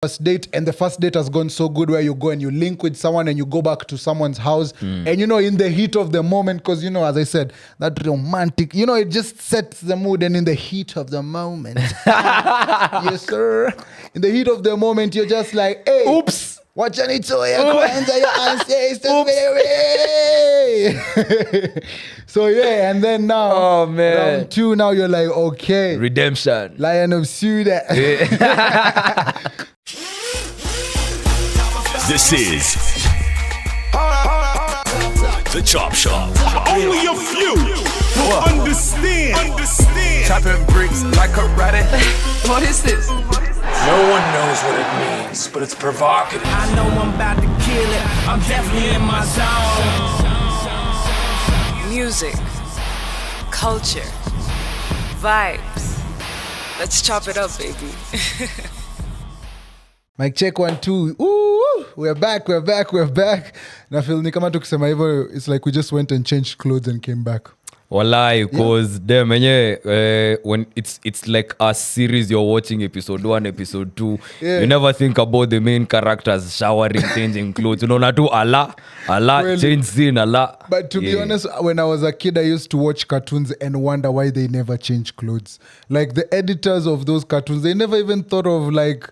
first date and the first date has gone so good where you go and you link with someone and you go back to someone's house and in the heat of the moment, because as I said, that romantic, it just sets the mood, and in the heat of the moment yes sir, in the heat of the moment you're just like, hey, oops, wacha nitoe kwanza your ancestors. So yeah, and then now round 2, now you're like, okay, redemption, Lion of Judah. This is The Chop Shop. Only a few will understand. Chopping bricks like a rabbit. What is this? No one knows what it means, but it's provocative. I know I'm about to kill it. I'm definitely in my zone. Music, culture, vibes. Let's chop it up, baby. Mic check 1 2. Ooh, we're back. Na feel ni kama tukisema hivyo, it's like we just went and changed clothes and came back. Walai, cause them when it's like a series, you're watching episode 1, episode 2, you never think about the main characters showering, changing clothes. Not to Allah, well, change scene, Allah. But to be honest, when I was a kid, I used to watch cartoons and wonder why they never change clothes. Like the editors of those cartoons, they never even thought of like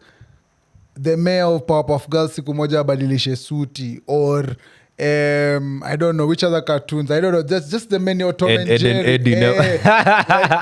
the mayor of Powerpuff Girls siku moja badilishe suti, or I don't know which other cartoons. I don't know. Just the menu of Tom and Jerry. Like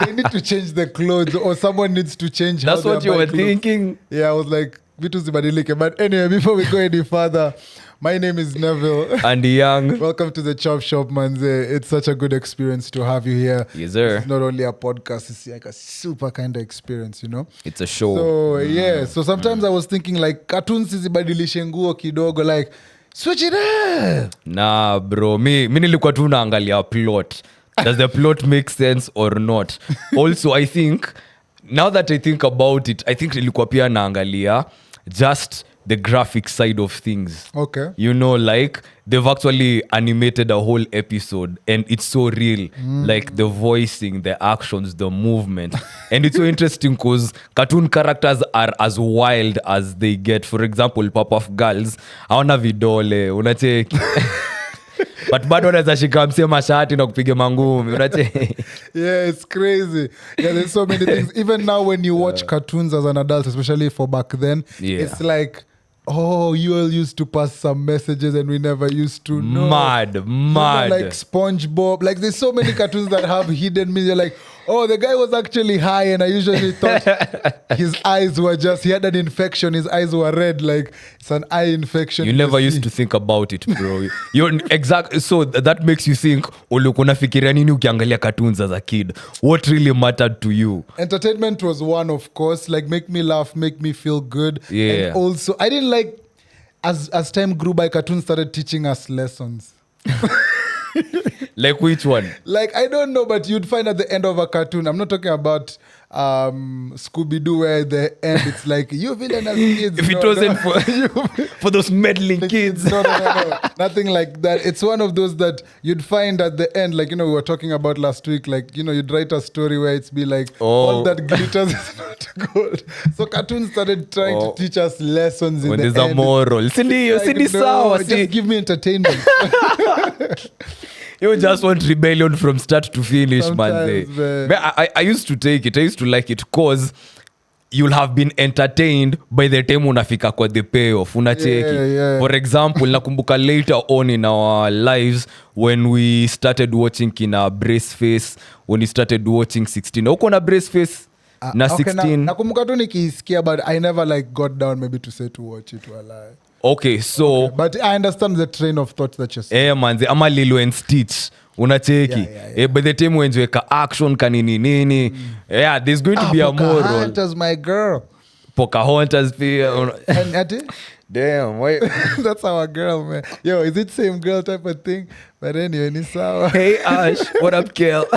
they need to change the clothes, or someone needs to change. That's how what you were thinking. Yeah, I was like, vitu zibadilike. But anyway, before we go any further, my name is Neville. And Young. Welcome to the Chop Shop, manze. It's such a good experience to have you here. Yes, sir. It's not only a podcast, it's like a super kind of experience, It's a show. So, yeah. So sometimes I was thinking like, cartoons zibadilishe nguo kidogo, like, switch it up. Nah, bro. Mi nilikuwa tu naangalia plot. Does the plot make sense or not? Also, I think, now that I think about it, I think nilikuwa pia naangalia just the graphic side of things. Okay. Like they've actually animated a whole episode and it's so real. Like the voicing, the actions, the movement. And it's so interesting because cartoon characters are as wild as they get. For example, Powerpuff Girls, hawana vidole, unacheki. But bado unaweza shika msee mashati na kupiga mangumi, unacheki. Yeah, it's crazy. Yeah, there's so many things. Even now when you watch cartoons as an adult, especially for back then, it's like, oh, you all used to pass some messages and we never used to know. Mad. Like SpongeBob. Like there's so many cartoons that have hidden meaning. You're like, oh, the guy was actually high and I usually thought his eyes were he had an infection. His eyes were red. Like it's an eye infection. You never used to think about it, bro. So that makes you think, ulikuwa fikiria nini ukiangalia cartoons as a kid? What really mattered to you? Entertainment was one, of course. Like make me laugh, make me feel good. Yeah. And also, I didn't like, as time grew by, cartoons started teaching us lessons. Like which one? Like, I don't know, but you'd find at the end of a cartoon, I'm not talking about Scooby-Doo where at the end it's like, you villain as kids. If it wasn't for those meddling kids. No. Nothing like that. It's one of those that you'd find at the end, like, we were talking about last week, like, you'd write a story where it's be like, all that glitters is not gold. So cartoons started trying to teach us lessons in when the end. When there's a moral. Just give me entertainment. You just want rebellion from start to finish, man. I used to take it. I used to like it because you'll have been entertained by the time unafika kwa the payoff. Unacheki. For example, nakumbuka later on in our lives when we started watching kina Braceface, when we started watching 16. Uko na Braceface? Na 16. Nakumbuka tu nikisikia, but I never like got down maybe to say to watch it while Okay, so... Okay, but I understand the train of thought that you're saying. Manze, ama Lilo and Stitch. Unacheki. By the time when you action kanini nini. Yeah, there's going to be a moral. Pocahontas, my girl. Pocahontas. And damn, wait. That's our girl, man. Yo, is it same girl type of thing? But anyway, ni sawa. Hey, Ash. What up, Kel?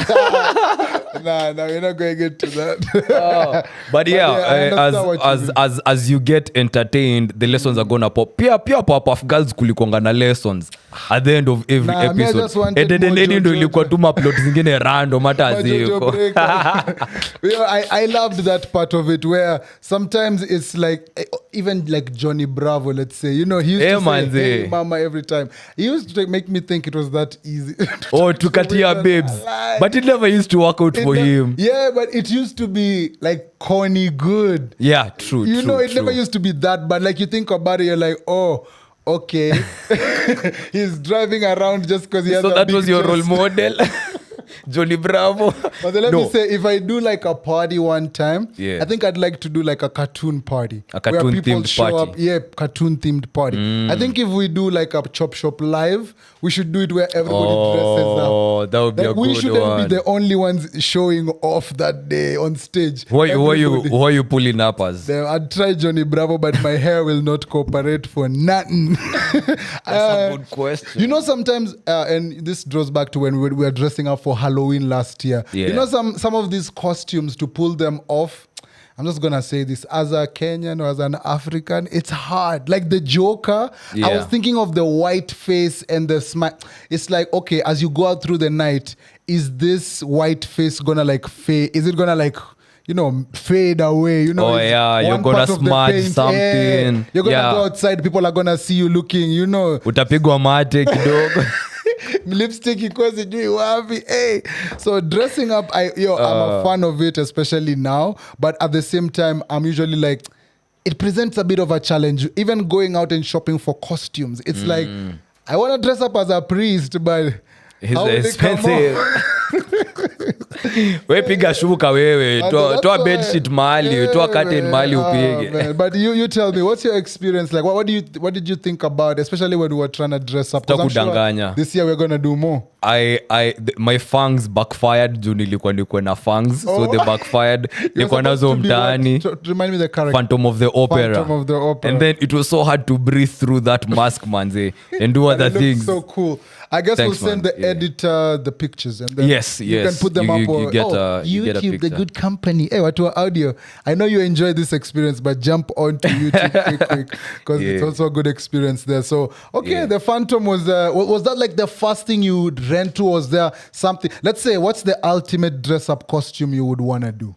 Nah, we're not going into that. But as you get entertained, the lessons are gonna pop. Pia Powerpuff Girls kulikonga na lessons. at the end of every Nah, me, I episode. just wanted more Ndo Jojo. ilikuwa tu maplot zingine random hata But Jojo ziko. Breaker. I loved that part of it where sometimes it's like even like Johnny Bravo, let's say, he used to say, manze. hey mama every time. He used to make me think it was that easy. Oh, to katia babes. But it never used to work out for him. Yeah, but it used to be like corny good. Yeah, true. It true. never used to be that bad. Like you think about it, you're like, oh, okay. He's driving around just because he has So a that big was your chest. role model, Johnny Bravo. But then let me say, if I do like a party one time, Yeah. I think I'd like to do like a cartoon party. A cartoon where people themed show party. up. Yeah, cartoon themed party. I think if we do like a Chop Shop live, we should do it where everybody dresses up. Oh, that would be Like a we good shouldn't one. be the only ones showing off that day on stage. Who are Everybody. you pulling up as? Then I'd try Johnny Bravo, but my hair will not cooperate for nothing. That's a good question. You know, sometimes, and this draws back to when we were dressing up for Halloween last year. Yeah. You know, some of these costumes, to pull them off, I'm just going to say this, as a Kenyan or as an African, it's hard. Like the Joker, I Yeah. was thinking of the white face and the smile. It's like, okay, as you go out through the night, is this white face going to like fade? Is it going to like... fade away. Oh, it's yeah, you're one gonna part of the smudge paint. something. Yeah. You're gonna Yeah. go outside, people are gonna see you looking, Utapigwa mate kidogo. lipstick iko sijui wapi. Hey. So dressing up, I'm a fan of it, especially now. But at the same time, I'm usually like, it presents a bit of a challenge. Even going out and shopping for costumes, it's like, I want to dress up as a priest, but It's how will it come expensive. off? We piga shuka wewe. That's Toa why- bedsheet mahali, Yeah, toa curtain mahali man. upige. Man. But you tell me, what's your experience like? What did you think about, especially when we were trying to dress up? 'Cause I'm sure Kudanganya. this year we're gonna do more. My fangs backfired juu nilikuwa na fangs, so they backfired. You're Nilikuwa supposed nazo to be mtaani. what? Remind me the character. Phantom of the Opera. Phantom of the Opera. And then it was so hard to breathe through that mask, manze, and do But other it looks things. so cool. I guess Thanks, we'll send man. the Yeah. editor the pictures, and then Yes, you can yes. put them You- up you on get a YouTube, the picture. good company. Hey, what audio? I know you enjoy this experience, but jump onto YouTube quick because it's Yeah. also a good experience there. So, okay, Yeah. the Phantom was that like the first thing you would rent to? Was there something? Let's say, what's the ultimate dress-up costume you would want to do?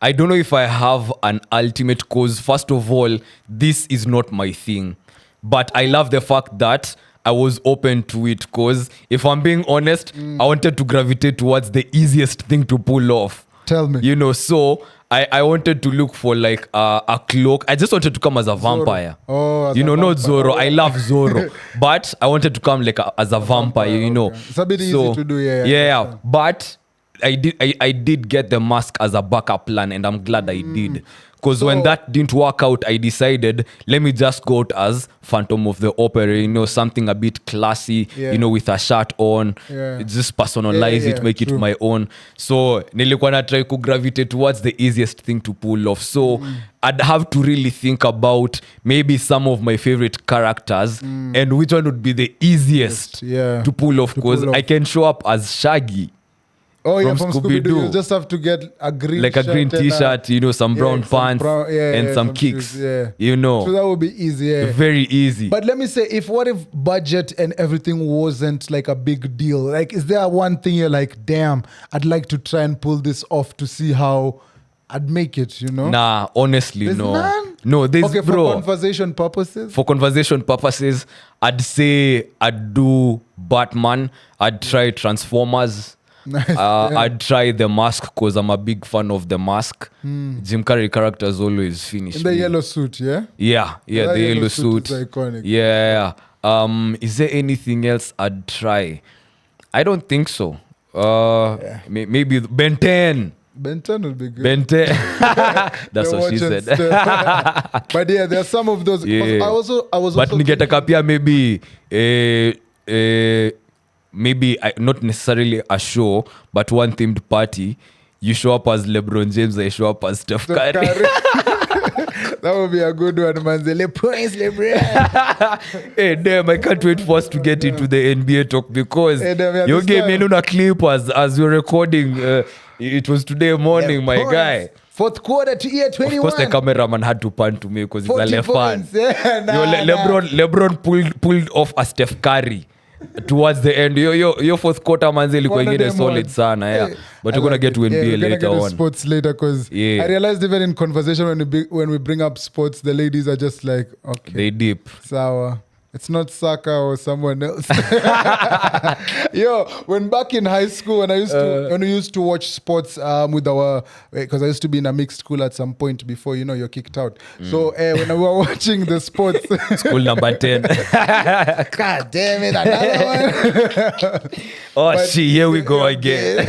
I don't know if I have an ultimate cause. First of all, this is not my thing. But I love the fact that I was open to it because if I'm being honest, I wanted to gravitate towards the easiest thing to pull off. Tell me. So I wanted to look for like a cloak. I just wanted to come as a vampire. Oh, as a not vampire. Zorro. I love Zorro. But I wanted to come like as a vampire, okay. It's a bit easy to do, yeah. Yeah. But I did get the mask as a backup plan, and I'm glad I did. Because when that didn't work out, I decided, let me just go out as Phantom of the Opera, something a bit classy, Yeah. with a shirt on. Yeah. Just personalize it, make true. it my own. So, nilikuwa na try to gravitate towards the easiest thing to pull off. So, I'd have to really think about maybe some of my favorite characters and which one would be the easiest Yeah. to pull off. To pull Because off. I can show up as Shaggy. Oh, yeah, From from Scooby-Doo. Scooby-Doo. You just have to get a green Like a shirt green and t-shirt, some brown pants and some kicks. shoes, yeah. So that would be easy, yeah. Very easy. But let me say, what if budget and everything wasn't like a big deal? Like, is there one thing you're like, damn, I'd like to try and pull this off to see how I'd make it, Nah, honestly, There's no. none? No, there's, Okay, bro. for conversation purposes? For conversation purposes, I'd say I'd do Batman. I'd try Transformers. Nice. I'd try The Mask because I'm a big fan of The Mask. Jim Carrey characters always finish In the me. yellow suit, yeah? Yeah, That the yellow suit. is iconic. Yeah. Is there anything else I'd try? I don't think so. Maybe Ben 10. Ben 10 would be good. Ben 10. That's The what she watch and said. stuff. But yeah, there are some of those. Yeah. I was But also ningetaka pia maybe maybe not necessarily a show, but one themed party. You show up as LeBron James, I show up as Steph Curry. That would be a good one, man. The LeBron. Hey, damn, I can't wait for us to get into the NBA talk because Hey, damn, your this game time- in a clip as you're recording. It was today morning, my guy. Fourth quarter to year Of 21. course, the cameraman had to pan to me because it's a 40 left fan. points. Yeah, nah, LeBron pulled off a Steph Curry. towards the end your fourth quarter manze ilikuwa ingine solid sana yeah. But we're gonna get to NBA later on. Sports later because I realized even in conversation when we bring up sports, the ladies are just like, okay, they deep. Sour. It's not soccer or someone else. Yo, when back in high school, when we used to watch sports with our, because I used to be in a mixed school at some point before, you're kicked out. So when we were watching the sports. School number 10. God damn it, another one. Here we go again.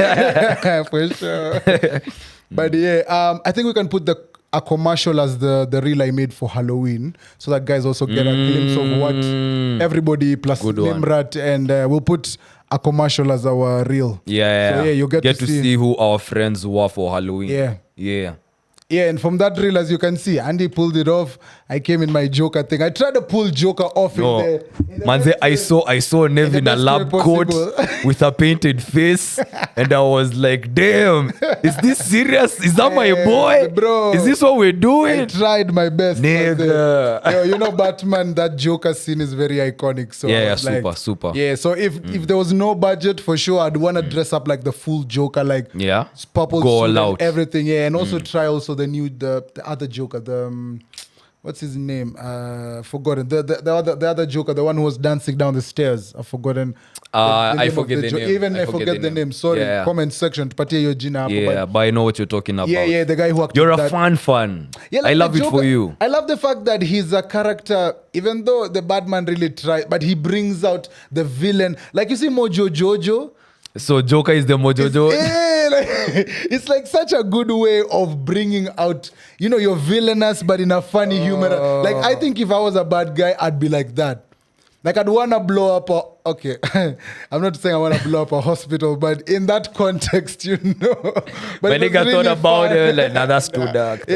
For sure. But yeah, I think we can put a commercial as the reel I made for Halloween, so that guys also get a glimpse of what everybody plus Nimrat, and we'll put a commercial as our reel. Yeah. So you get to see who our friends were for Halloween. Yeah, and from that reel, as you can see, Andy pulled it off. I came in my Joker thing. I tried to pull Joker off in the Manze, I saw Nev in a lab coat with a painted face, and I was like, damn, is this serious? Is that my boy? Bro, is this what we're doing? I tried my best. Nigga. Batman, that Joker scene is very iconic. So super. Yeah, so if there was no budget, for sure, I'd want to dress up like the full Joker, like purple go suit all out. And everything. Yeah, and also try also the other Joker, what's his name? Forgotten. The other Joker, the one who was dancing down the stairs. I've forgotten. I forget the name. Even I forget the name. Sorry. Comment section. Tupatie your jina. But I know what you're talking about. Yeah. The guy who acted. You're a fan. Yeah, like I love it for you. I love the fact that he's a character, even though the Batman really tried, but he brings out the villain. Like you see Mojo Jojo. So Joker is the Mojojo. It's like such a good way of bringing out, your villainous, but in a funny humor. Like I think if I was a bad guy, I'd be like that. Like I'd want to blow up okay, I'm not saying I want to blow up a hospital, but in that context, But when I thought about it, like, that's too dark.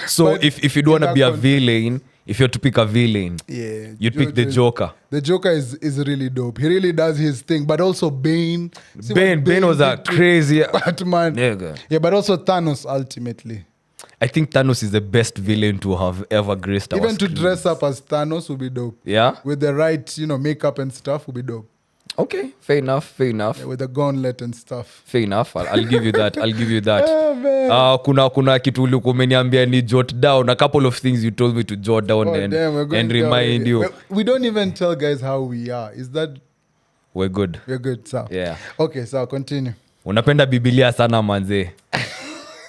So if you don't want to be a villain, if you're to pick a villain, you'd pick the Joker. The Joker is really dope. He really does his thing, but also Bane. Bane was a crazy Batman. Yeah, but also Thanos ultimately. I think Thanos is the best villain to have ever graced our Even to screens. dress up as Thanos would be dope. Yeah? With the right, makeup and stuff would be dope. Okay, fair enough. Yeah, with the gauntlet and stuff. Fair enough. I'll give you that. Oh, man. Kuna kitu ulikuwa umeniambia ni jot down. A couple of things you told me to jot down and remind you. We don't even tell guys how we are. Is that... We're good. We're good, sir. Yeah. Okay, so continue. Unapenda Biblia sana manze.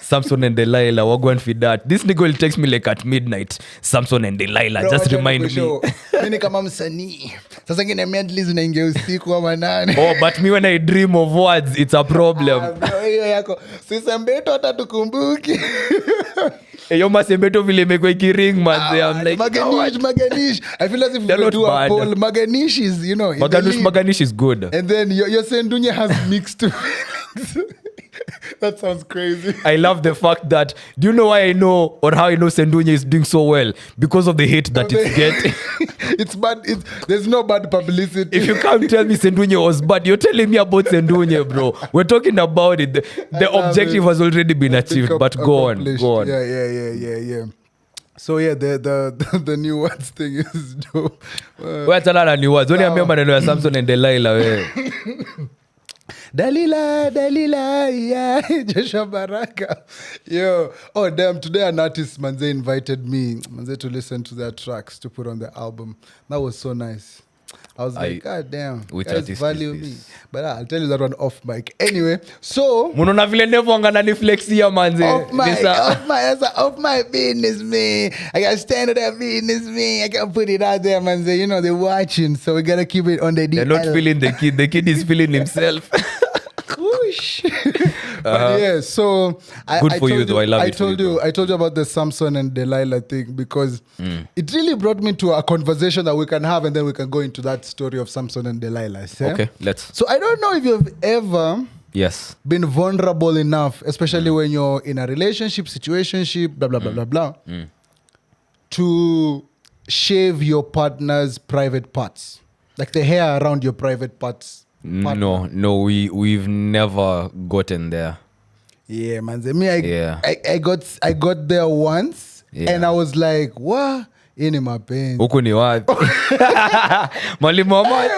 Samson and Delilah, we're going for that. This nigga will text me like at midnight. Samson and Delilah, just remind me. Mimi kama msanii. Sasa ngine medley zinaingia usiku ama nane. But me when I dream of words, it's a problem. Hiyo yako. Sisembeto hata tukumbuki. Yo masembeto vile imekuwa ikiring manze. I'm like, Maganish. I feel as if we do a poll. Maganish is, Maganish is good. And then you're saying Dunya has mixed feelings. That sounds crazy. I love the fact that, do you know why I know or how I know Sendunya is doing so well? Because of the hate that it's getting. It's bad. There's no bad publicity. If you can't tell me Sendunya was bad, you're telling me about Sendunya, bro. We're talking about it. The objective has already been achieved, but go on. Yeah. So yeah, the new words thing is dope. What's another new words? Only remember maneno ya Samson and Delilah. Delilah, yeah, Joshua Baraka. Yo, oh damn, today an artist, Manze, invited me, Manze, to listen to their tracks to put on the album. That was so nice. I was like, God damn, which guys value me. But I'll tell you that one off mic. Anyway, so... Munona vile nevo angana ni flexia, Manze. Off my business, man. I got to stand on that business, man. I got to put it out there, Manze. They're watching, so we got to keep it on the DL. They're not feeling the kid. The kid is feeling himself. But yeah, so I love it. I told you about the Samson and Delilah thing because it really brought me to a conversation that we can have, and then we can go into that story of Samson and Delilah. Okay, let's. So I don't know if you've ever been vulnerable enough, especially when you're in a relationship, situationship, blah blah blah blah, to shave your partner's private parts, like the hair around your private parts. Partner. No, we've never gotten there. Yeah, man. I got there once, and I was like, what? hii ni mapenzi. Huku ni wapi? Mwalimu wa maji.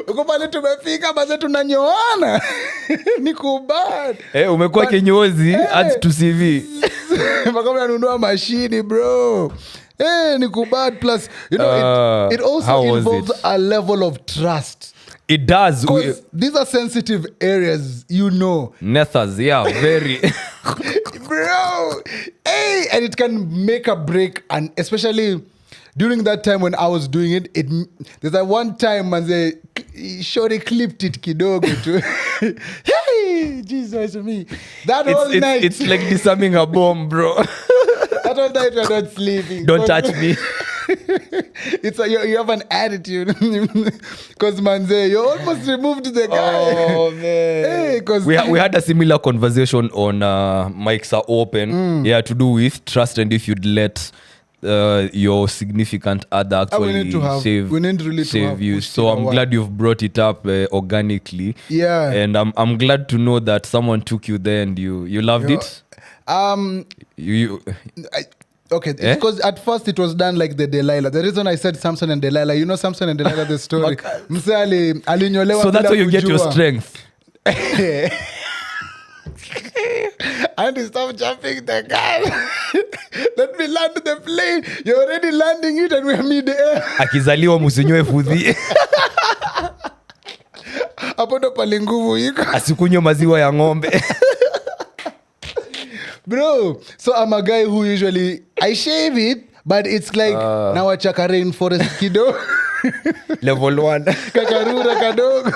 Uko pale tumefika basi tunanyoana. Ni kubad. Umekuwa kinyozi add to CV. Mpaka unanunua mashini bro. Ni kubad plus you know it also involves a level of trust. It does. These are sensitive areas, you know. Nethers, yeah, very. Bro, and it can make a break, and especially during that time when I was doing it, there's that one time when they shorty clipped it kidogo too. Hey, Jesus me. That whole night. It's like disarming a bomb, bro. That whole night we're not sleeping. Don't touch me. You have an attitude because manze you almost removed the guy. Oh man. We had a similar conversation on mics are open. Yeah, to do with trust and if you'd let your significant other actually save you. So I'm glad you've brought it up organically. Yeah. And I'm glad to know that someone took you there and you loved it. Okay, because at first it was done like the Delilah. The reason I said Samson and Delilah, you know Samson and Delilah, the story. Mse alinyolewa. So that's how you get your strength. And stop jumping the gun. Let me land the plane. You're already landing it and we're mid-air. Akizaliwa musinywe fudhi. Hapo ndo pale nguvu iko. Asikunywe maziwa ya ng'ombe. Bro, so I'm a guy who usually I shave it, but it's like now I chaka rainforest kido. Level 1. Kakarura kadogo.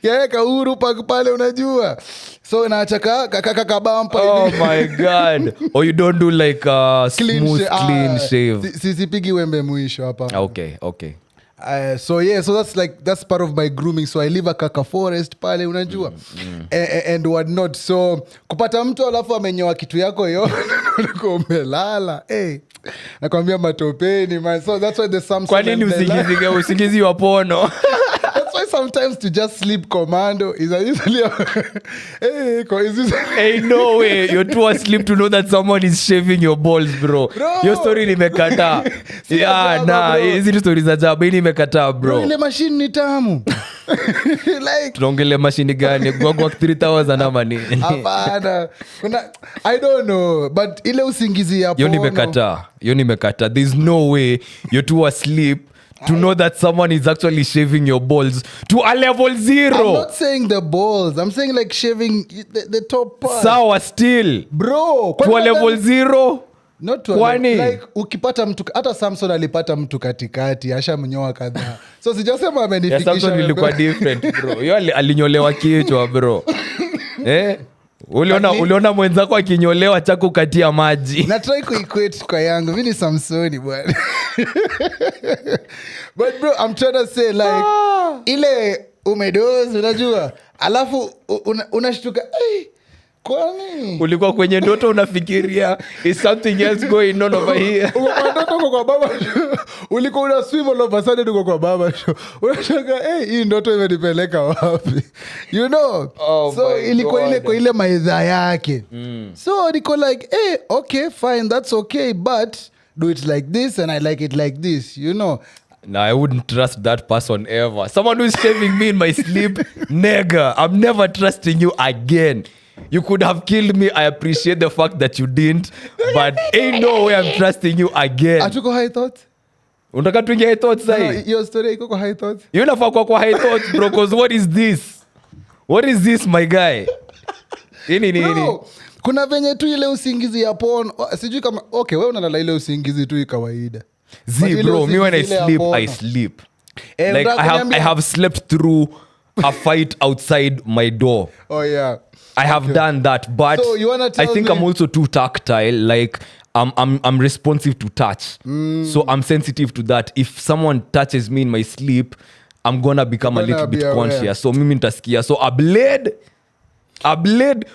Kaya kauru pale unajua. So nachaka kakabampa. Oh my god. Or you don't do like a smooth clean shave. Sipigi wembe mwisho hapa. Okay. So that's part of my grooming. So I live a kaka forest pale unajua and what not. So kupata mtu alafu amenyoa kitu yako yote uko umelala nakwambia matopeni man. So that's why the Samson. Kwa nini usingizi wa pono? That's why sometimes to just sleep commando is usually Ain't no way you're too asleep to know that someone is shaving your balls, bro. Your story nimekataa. Hizi story za ajabu nimekataa, bro. Ile machine ni tamu. Like tunaongelea mashini gani? Kwa 3000 ama nini? Hapana. I don't know, but ile usingizi hapo. Yo nimekataa. There's no way you're too asleep to know that someone is actually shaving your balls to a level 0. I'm not saying the balls. I'm saying like shaving the top part. Sawa still. Bro. To a level 0? Not to a level. Like ukipata mtu, hata Samson alipata mtu katikati, ashamnyoa kadhaa. So sijasema amenifikisha. Samson ilikuwa different, bro. Yo alinyolewa kichwa, bro. Uliona mwenzako akinyolewa chako katia maji. Na try kuequate kwa yangu. Mimi ni Samsoni bwana. But bro, I'm trying to say like ile umedozi unajua. Alafu unashtuka kwani ulikuwa kwenye ndoto unafikiria is something else going on over here. Ndoto kwa baba. Ulikuwa una swim all of a sudden uko kwa baba. Unashanga hii ndoto imenipeleka wapi? You know? So ilikuwa ile kwa ile maidha yake. So niko like okay fine, that's okay, but do it like this and I like it like this, you know. No, I wouldn't trust that person ever. Someone who's shaving me in my sleep, nigga, I'm never trusting you again. You could have killed me. I appreciate the fact that you didn't, but ain't no way I'm trusting you again. Atuko high thoughts? Unataka tuingie high thoughts sahi? No, your story iko kwa high thoughts. You nafaa kwa high thoughts, bro, because what is this? What is this, my guy? Nini? Kuna venye tu ile usingizi ya porn. Sijui kama okay, wewe unalala ile usingizi tu kawaida. Bro, me when I sleep. Like I have slept through a fight outside my door. Oh yeah. I have done that, but so you wanna tell I think me... I'm also too tactile. Like I'm responsive to touch, so I'm sensitive to that. If someone touches me in my sleep, I'm gonna become a little bit conscious. So mimi nitasikia. So a blade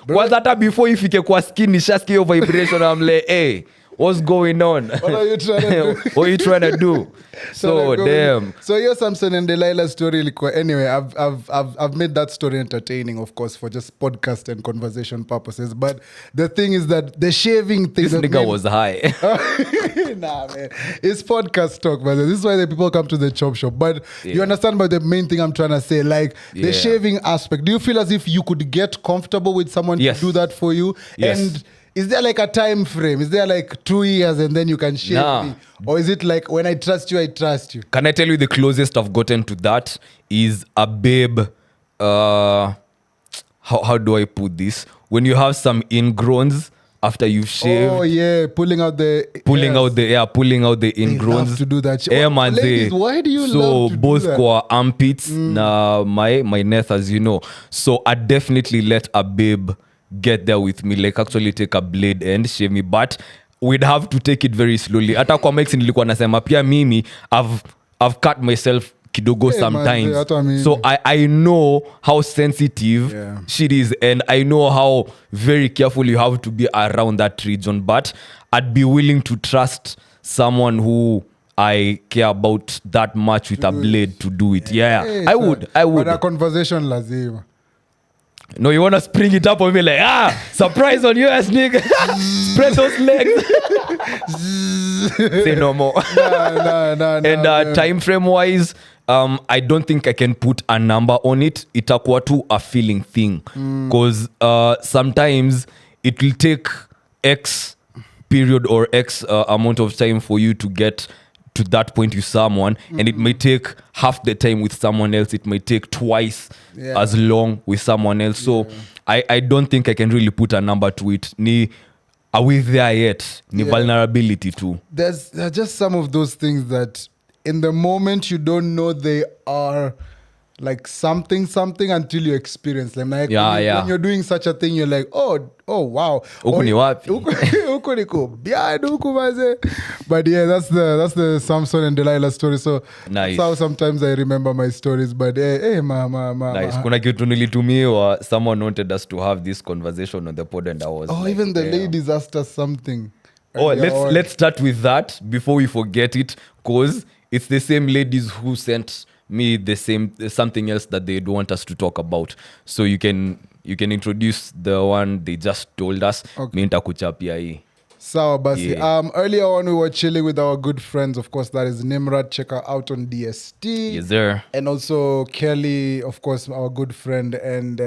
kwanza hata before ifike kwa skin nishasikia vibration. I'm like, What's going on? What are you trying to do? What are you trying to do? So like, damn. So your Samson and Delilah story, anyway, I've made that story entertaining, of course, for just podcast and conversation purposes. But the thing is that the shaving thing. This nigga was high. Nah, man, it's podcast talk, man. This is why the people come to the chop shop. But you understand about the main thing I'm trying to say, like the shaving aspect. Do you feel as if you could get comfortable with someone to do that for you? Yes. And is there like a time frame? Is there like 2 years and then you can shave me? Or is it like when I trust you, I trust you? Can I tell you the closest I've gotten to that is a babe. How do I put this? When you have some ingrowns after you've shaved. Oh yeah, pulling out the ingrowns. Love to do that. Yeah, man. Ladies, why do you so love to both do that? kwa armpits na my neck, as you know. So I definitely let a babe get there with me, like actually take a blade and shave me, but we'd have to take it very slowly. Hata kwa Mex nilikuwa nasema pia mimi I've cut myself kidogo sometimes. So I know how sensitive shit is, and I know how very careful you have to be around that region, but I'd be willing to trust someone who I care about that much with a blade to do it. Yeah. I would. But a conversation lazima. No, you want to spring it up on me like, surprise on you ass nigga. Spread those legs. Say no more. No. And time frame wise, I don't think I can put a number on it. Itakuwa tu a feeling thing. Because sometimes it will take X period or X amount of time for you to get to that point with someone, and it may take half the time with someone else. It may take twice as long with someone else. So I don't think I can really put a number to it. Are we there yet? Vulnerability too. There are just some of those things that in the moment you don't know they are like something until you experience them. Like when you're doing such a thing, you're like, oh wow. Huku ni wapi? Huku niko behind huku maze. But yeah, that's the Samson and Delilah story. So nice. That's how sometimes I remember my stories. But hey, ma. Nice. Kuna kitu nilitumiwa, someone wanted us to have this conversation on the pod, and I was even the ladies asked us something. Let's start with that before we forget it, because it's the same ladies who sent me something else that they'd want us to talk about. So you can introduce the one they just told us. Mi nitakuchapia hii. Sawa basi. Earlier on we were chilling with our good friends, of course, that is Nimrod. Check her out on DST. Yes, sir. And also Kelly, of course, our good friend. And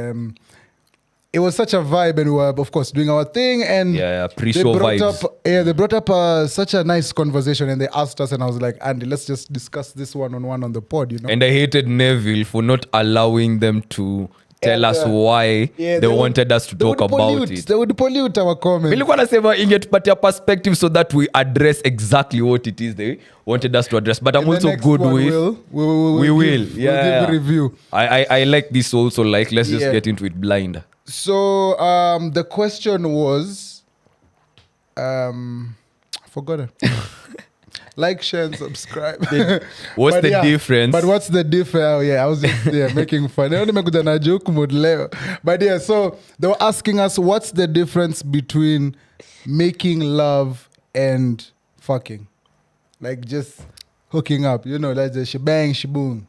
it was such a vibe, and we were, of course, doing our thing. And pre-show vibes. They brought up such a nice conversation, and they asked us, and I was like, Andy, let's just discuss this one-on-one on the pod, you know? And I hated Neville for not allowing them to tell us why they wanted us to talk about it. They would pollute our comments. Nilikuwa nasema ingetupatia perspective so that we address exactly what it is they wanted us to address. But I'm also good with... We will. We'll give a review. I like this also. Like, let's just get into it blind. So the question was, I forgot it. Like, share, and subscribe. What's the difference? But what's the difference? Oh, yeah, I was just making fun. But yeah, so they were asking us, what's the difference between making love and fucking? Like just hooking up, you know, like the shebang, sheboom.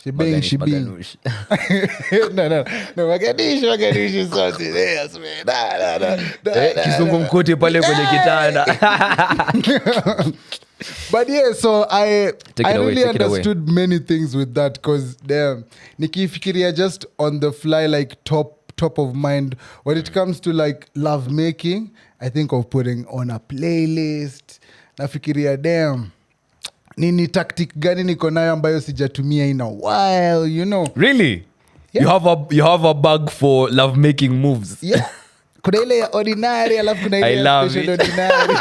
Shebang, shebang. No. Maganish is something else, man. No. Kizungumkuti pale kwenye kitanda. But yeah, so I really understood away. many things with that, because nikifikiria just on the fly, like top of mind when it comes to like love making, I think of putting on a playlist. Nafikiria damn, nini tactic gani niko nayo ambayo sijatumia in a while, you know? Really? Yeah. You have a bag for love making moves. Yeah. Kuna ile ya ordinary, alafu kuna ile ya special ordinary.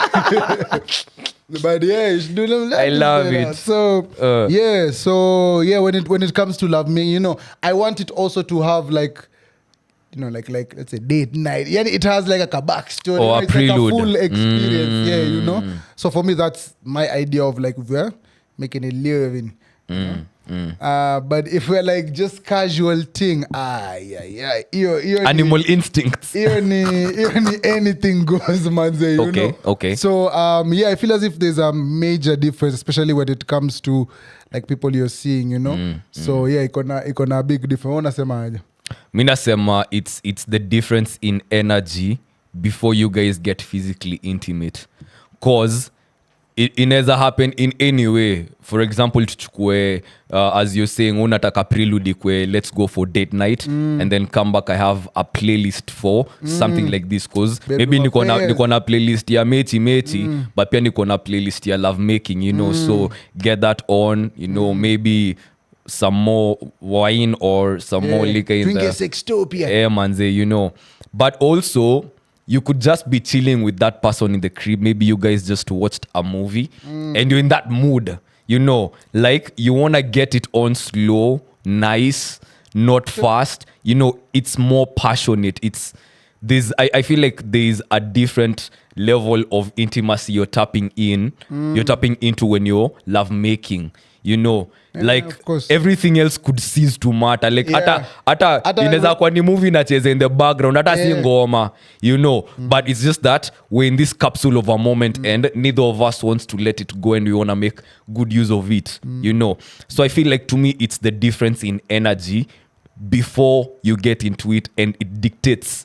But yeah, you should do them like I love that. it. So when it comes to love making, you know, I want it also to have like, you know, like let's say date night. Yeah, it has like a backstory. Or a prelude. Like a full experience. Yeah, you know. So for me, that's my idea of like we're making a living. But if we're like just casual thing, animal instincts. hiyo ni anything goes, manze, you know. Okay. So I feel as if there's a major difference, especially when it comes to like people you're seeing, you know. So iko na big difference. Unasemaje? Mi nasema it's the difference in energy before you guys get physically intimate, cause inaweza happen in any way. For example, tuchukue as you're saying, unataka prelude kwe let's go for date night, and then come back I have a playlist for something like this, cause maybe niko na playlist ya meti but pia niko na playlist ya love making, you know. So get that on, you know. Maybe some more wine or some more liquor in Drink the sextopia. manze, you know. But also you could just be chilling with that person in the crib. Maybe you guys just watched a movie and you're in that mood, you know, like you want to get it on slow, nice, not fast, you know. It's more passionate. I feel like there's a different level of intimacy you're tapping into when you're love making, you know. Like everything else could cease to matter, like hata inaweza kuwa ni movie nacheza in the background, hata si ngoma, you know. But it's just that we're in this capsule of a moment and neither of us wants to let it go, and we want to make good use of it, you know. So I feel like to me it's the difference in energy before you get into it, and it dictates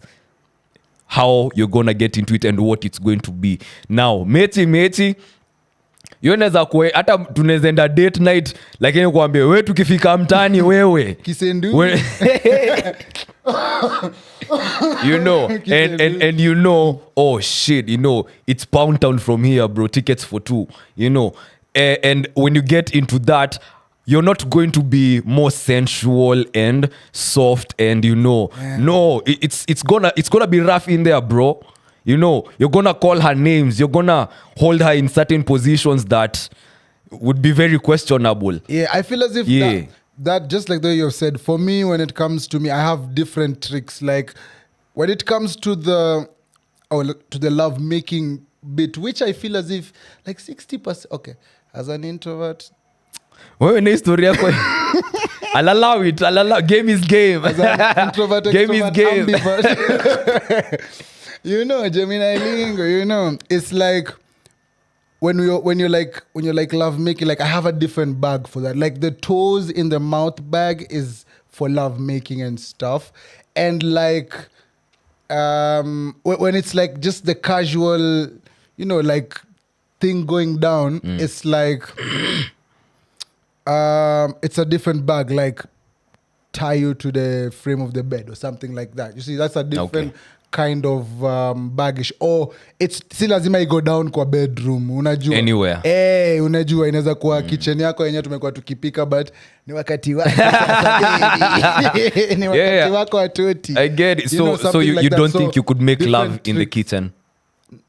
how you're gonna get into it and what it's going to be. Now meti yoneza kwe hata tunaweza enda date night, lakini kuambia wewe tukifika mtani wewe Kisendu. you know, and you know, oh shit, you know, it's Pound Town from here, bro, tickets for 2, you know. And when you get into that, you're not going to be more sensual and soft, and you know, no, it's gonna be rough in there, bro. You know, you're gonna call her names, you're gonna hold her in certain positions that would be very questionable. Yeah, I feel as if that just like the way you've said, for me, when it comes to me, I have different tricks. Like when it comes to the love making bit, which I feel as if like 60%. Okay, as an introvert, wewe ni historia yako. I'll allow it. Game is game. As an introvert, game is game. You know, Gemini lingo, you know, it's like when you're like love making, like I have a different bag for that. Like the toes in the mouth bag is for love making and stuff. And like when it's like just the casual, you know, like thing going down, it's like it's a different bag, like tie you to the frame of the bed or something like that. You see, that's a different kind of baggage. Or it's si lazima I go down kwa bedroom, unajua anywhere. Unajua inaweza kuwa kitchen yako yenyewe tumekuwa tukipika, but ni wakati wako sasa baby. Ni wakati wako atoti. I get it. So you don't think you could make love in the kitchen?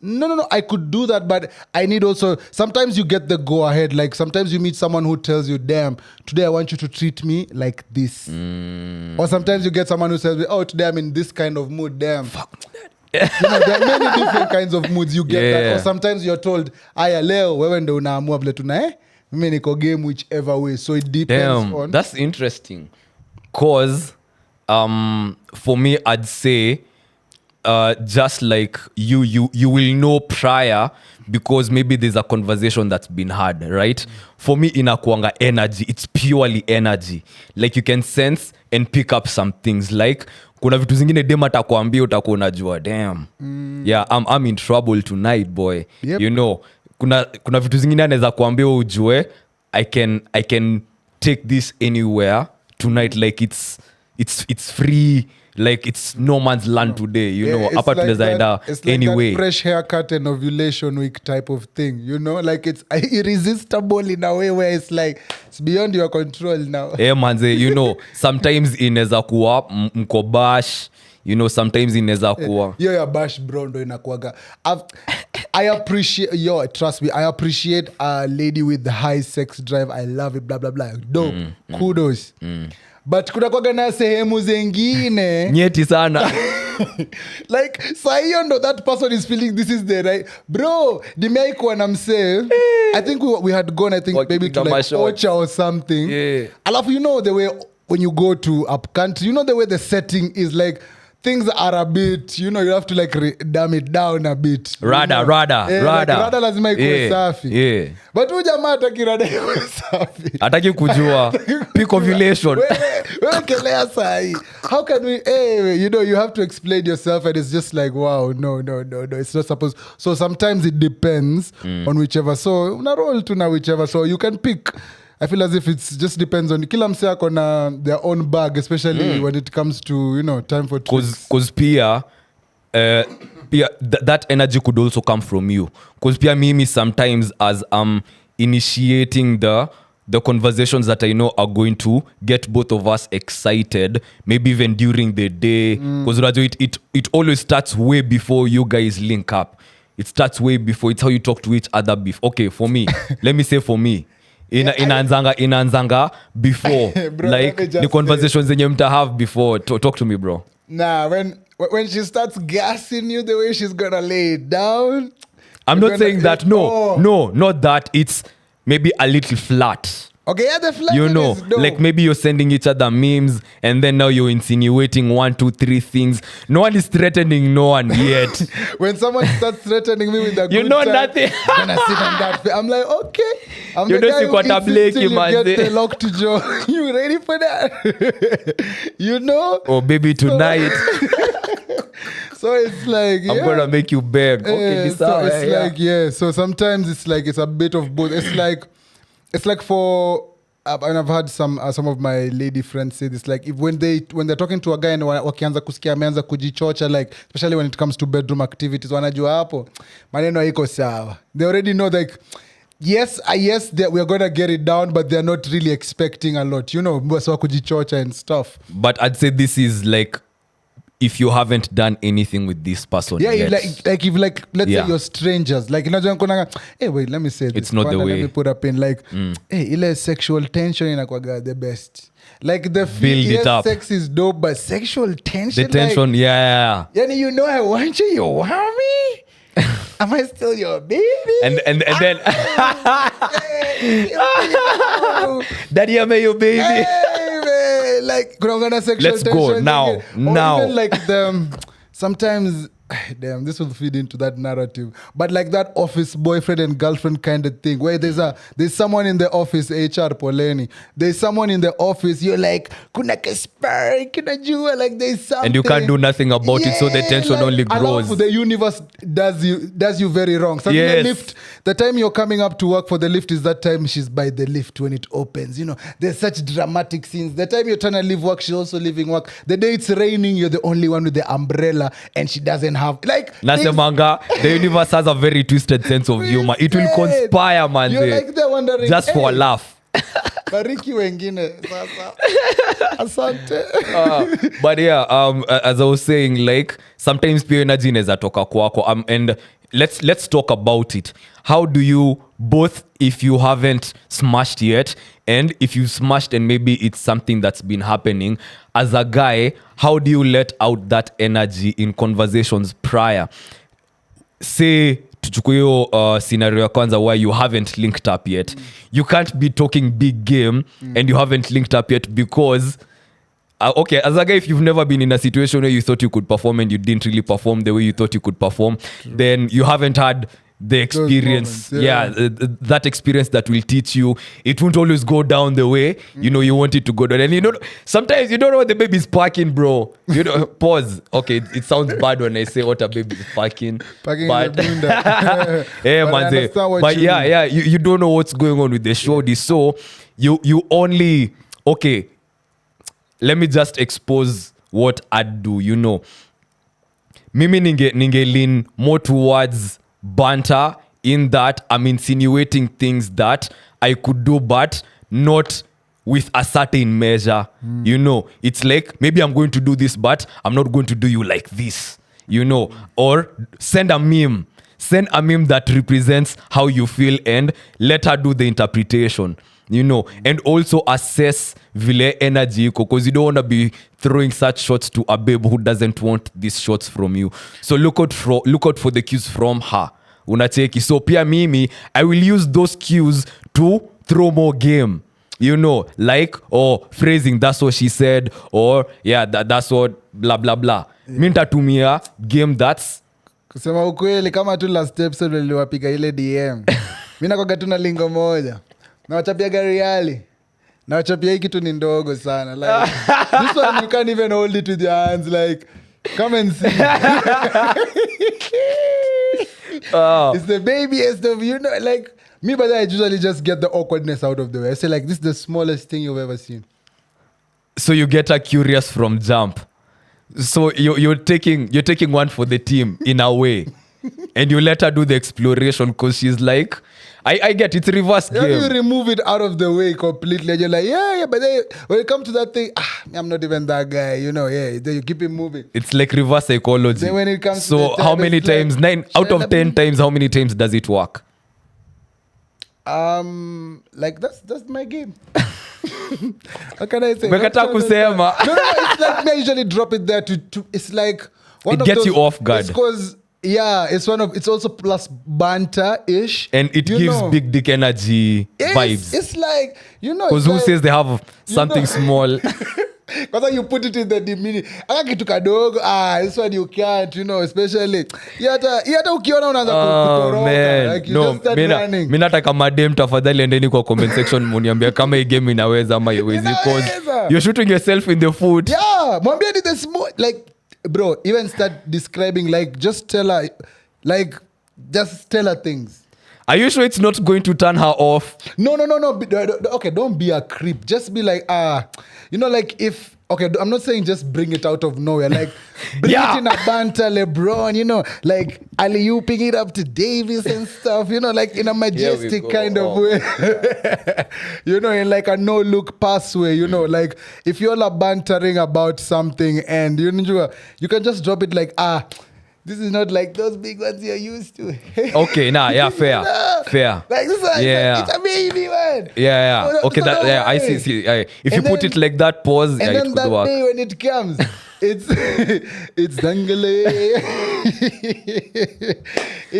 No, I could do that, but I need also, sometimes you get the go ahead. Like sometimes you meet someone who tells you, damn, today I want you to treat me like this. Or sometimes you get someone who says, oh, today I'm in this kind of mood, damn. Fuck you know, there are many different kinds of moods you get that. Or sometimes you're told, aya leo, wewe ndo unaamua vile tuna mimi niko game whichever way. So it depends on. That's interesting. Cause for me, I'd say just like you will know prior, because maybe there's a conversation that's been had, right? For me, inakuanga energy. It's purely energy. Like you can sense and pick up some things. Like kuna vitu zingine dem atakwambia utakuwa unajua, damn, yeah, I'm in trouble tonight, boy. Yep. You know, kuna vitu zingine anaweza kuambia ujue I can take this anywhere tonight, like it's free. Like it's no man's land today, you know. Hapa tunaweza enda anyway. That fresh haircut and ovulation week type of thing, you know. Like it's irresistible in a way where it's like it's beyond your control now. Manze, you know, sometimes inaweza kuwa mko bash, you know, sometimes inaweza kuwa yo bash bro ndo inakuaga. I appreciate trust me, I appreciate a lady with high sex drive. I love it, blah blah blah. Dope. Kudos. But kuna kwaga na sehemu zengine nyeti sana. Like sahiyo ndo that person is feeling this is the right bro. Nimeikuwa na msee. I think we had gone maybe to like Ocha or something. Yeah. Alafu you know the way when you go to up country, you know the way the setting is like things are a bit, you have to like dumb it down a bit. Rada rada lazima ikuwe safi. But huyu jamaa hataki rada ikuwe safi. Hataki kujua peak ovulation. Wewe kelea sahi. How can we you have to explain yourself and it's just like wow, no, it's not supposed. So sometimes it depends on whichever. So una roll to na whichever. So you can pick. I feel as if it just depends on kila mse ako na their own bag, especially when it comes to time for tricks. Cause pia that energy could also come from you. Cause pia mimi sometimes as I'm initiating the conversations that I know are going to get both of us excited, maybe even during the day. Because it always starts way before you guys link up. It starts way before. It's how you talk to each other before. Okay, for me, let me say for me. Inaanzanga before. Bro, like the conversations zenye mta have before. Talk to me, bro. Nah, when she starts gassing you the way she's gonna lay it down. I'm not saying that. No, not that. It's maybe a little flat. Okay, yeah, the flat like maybe you're sending each other memes and then now you're insinuating 1, 2, 3 things. No one is threatening no one yet. When someone starts threatening me with a good nothing. I'm gonna sit on that. I'm like, okay. I'm you the know guy who eats till you man. get the lock to jaw. You ready for that? Oh, baby, tonight. So it's like, I'm gonna make you beg. Okay, this so it's like, so sometimes it's like it's a bit of both. It's like for and I've had some of my lady friends say this, like if when they're talking to a guy and wakianza kusikia ameanza kujichocha, like especially when it comes to bedroom activities, wanajua hapo maneno haiko sawa. They already know like yes we're gonna get it down, but they're not really expecting a lot, so kujichocha and stuff. But I'd say this is like if you haven't done anything with this person yet. Like if let's say you're strangers, like hey wait, let me say this. It's not the way. Let me put up in like hey, ile sexual tension inakwaga the best. Like the build it up. Sex is dope, but sexual tension. The tension, yeah. Yani I want you, you want me? Am I still your baby? And then Daddy, am I your baby? Hey, like sexual let's tension. go now. Or even like sometimes damn, this will feed into that narrative. But like that office boyfriend and girlfriend kind of thing, where there's someone in the office, HR Poleni. There's someone in the office, you're like, kuna kespari, kuna jua, like there's something. And you can't do nothing about it, so the tension only grows. The universe does you very wrong. So yes. The lift, the time you're coming up to work for the lift is that time she's by the lift when it opens. There's such dramatic scenes. The time you're trying to leave work, she's also leaving work. The day it's raining, you're the only one with the umbrella and she doesn't have Nasemanga, the universe has a very twisted sense of humor. It will conspire, man. You're like they're wondering, just for a laugh. Bariki wengine sasa. Asante. But yeah, as I was saying, like sometimes pure energy inaweza toka kwako. And let's talk about it. How do you both, if you haven't smashed yet, and if you smashed and maybe it's something that's been happening, as a guy, how do you let out that energy in conversations prior? Say, tuchukue hiyo scenario ya kwanza where you haven't linked up yet. You can't be talking big game and you haven't linked up yet because okay, as a guy, if you've never been in a situation where you thought you could perform and you didn't really perform the way you thought you could perform, then you haven't had the experience. Moments, that experience that will teach you. It won't always go down the way you want it to go down. And sometimes you don't know what the baby's packing, bro. Pause. Okay, it sounds bad when I say what a baby's packing. But yeah, man. But yeah, you don't know what's going on with the shorty. So you only okay. Let me just expose what I'd do. Mimi ninge lean more towards banter, in that I'm insinuating things that I could do but not with a certain measure. It's like maybe I'm going to do this but I'm not going to do you like this, or send a meme that represents how you feel and let her do the interpretation. you know, and also assess vile energy because you don't want to be throwing such shots to a babe who doesn't want these shots from you. So look out for the cues from her. Unacheki. So pia mimi, I will use those cues to throw more game. You know, like, or phrasing, that's what she said, or yeah, that's what blah blah blah. Mi nitatumia game that's kusema ukweli kama tu last episode niliwapiga ile DM. Mimi nakoga tu na lingo moja. Na wachapia gari yali. Na wachapia hii kitu ni ndogo sana. Like this one you can't even hold it with your hands, like come and see. It's the babyest of, you know, like me, but I usually just get the awkwardness out of the way. I say like, this is the smallest thing you've ever seen. So you get her curious from jump. So you're taking one for the team in a way. And you let her do the exploration because she's like, I get it's reverse game. You remove it out of the way completely. And you're like, yeah, but then when it comes to that thing, I'm not even that guy, you know, yeah. Then you keep it moving. It's like reverse psychology. Then when it comes so to the how many times? Like, 9 out of 10 times, how many times does it work? Like that's my game. What can I say? Umekataa kusema. No, it's like me, I usually drop it there to it's like one it of gets those, you off guard. It's because it's also plus banter-ish. And it gives big dick energy vibes. It's like, you know, because who says they have something small? Because you put it in the dimini. Aka kitu kadogo, this one you can't, you know, especially. Yata ukiona unaanza kutoroka. Man. Like you No, just start running. Mina nataka madem tafadhali endeni kwa comment section muniambia kama hii game inaweza ama iwezi. Because you're shooting yourself in the foot. Yeah, mwambie ni the small, like, bro, even start describing, like, just tell her things. Are you sure it's not going to turn her off? No. Okay, don't be a creep. Just be like, you know, like if, okay, I'm not saying just bring it out of nowhere. Like, bring it in a banter, LeBron, you know, like, alley-ooping it up to Davis and stuff, you know, like in a majestic kind of way. You know, in like a no-look pass way, you know, like if you're all bantering about something and you can just drop it like, this is not like those big ones you're used to. Okay, fair. Fair. Like this one, it's a baby one. Yeah. Okay, I see. If you put it like that, pause, and it then could that work. day when it comes, it's dangale.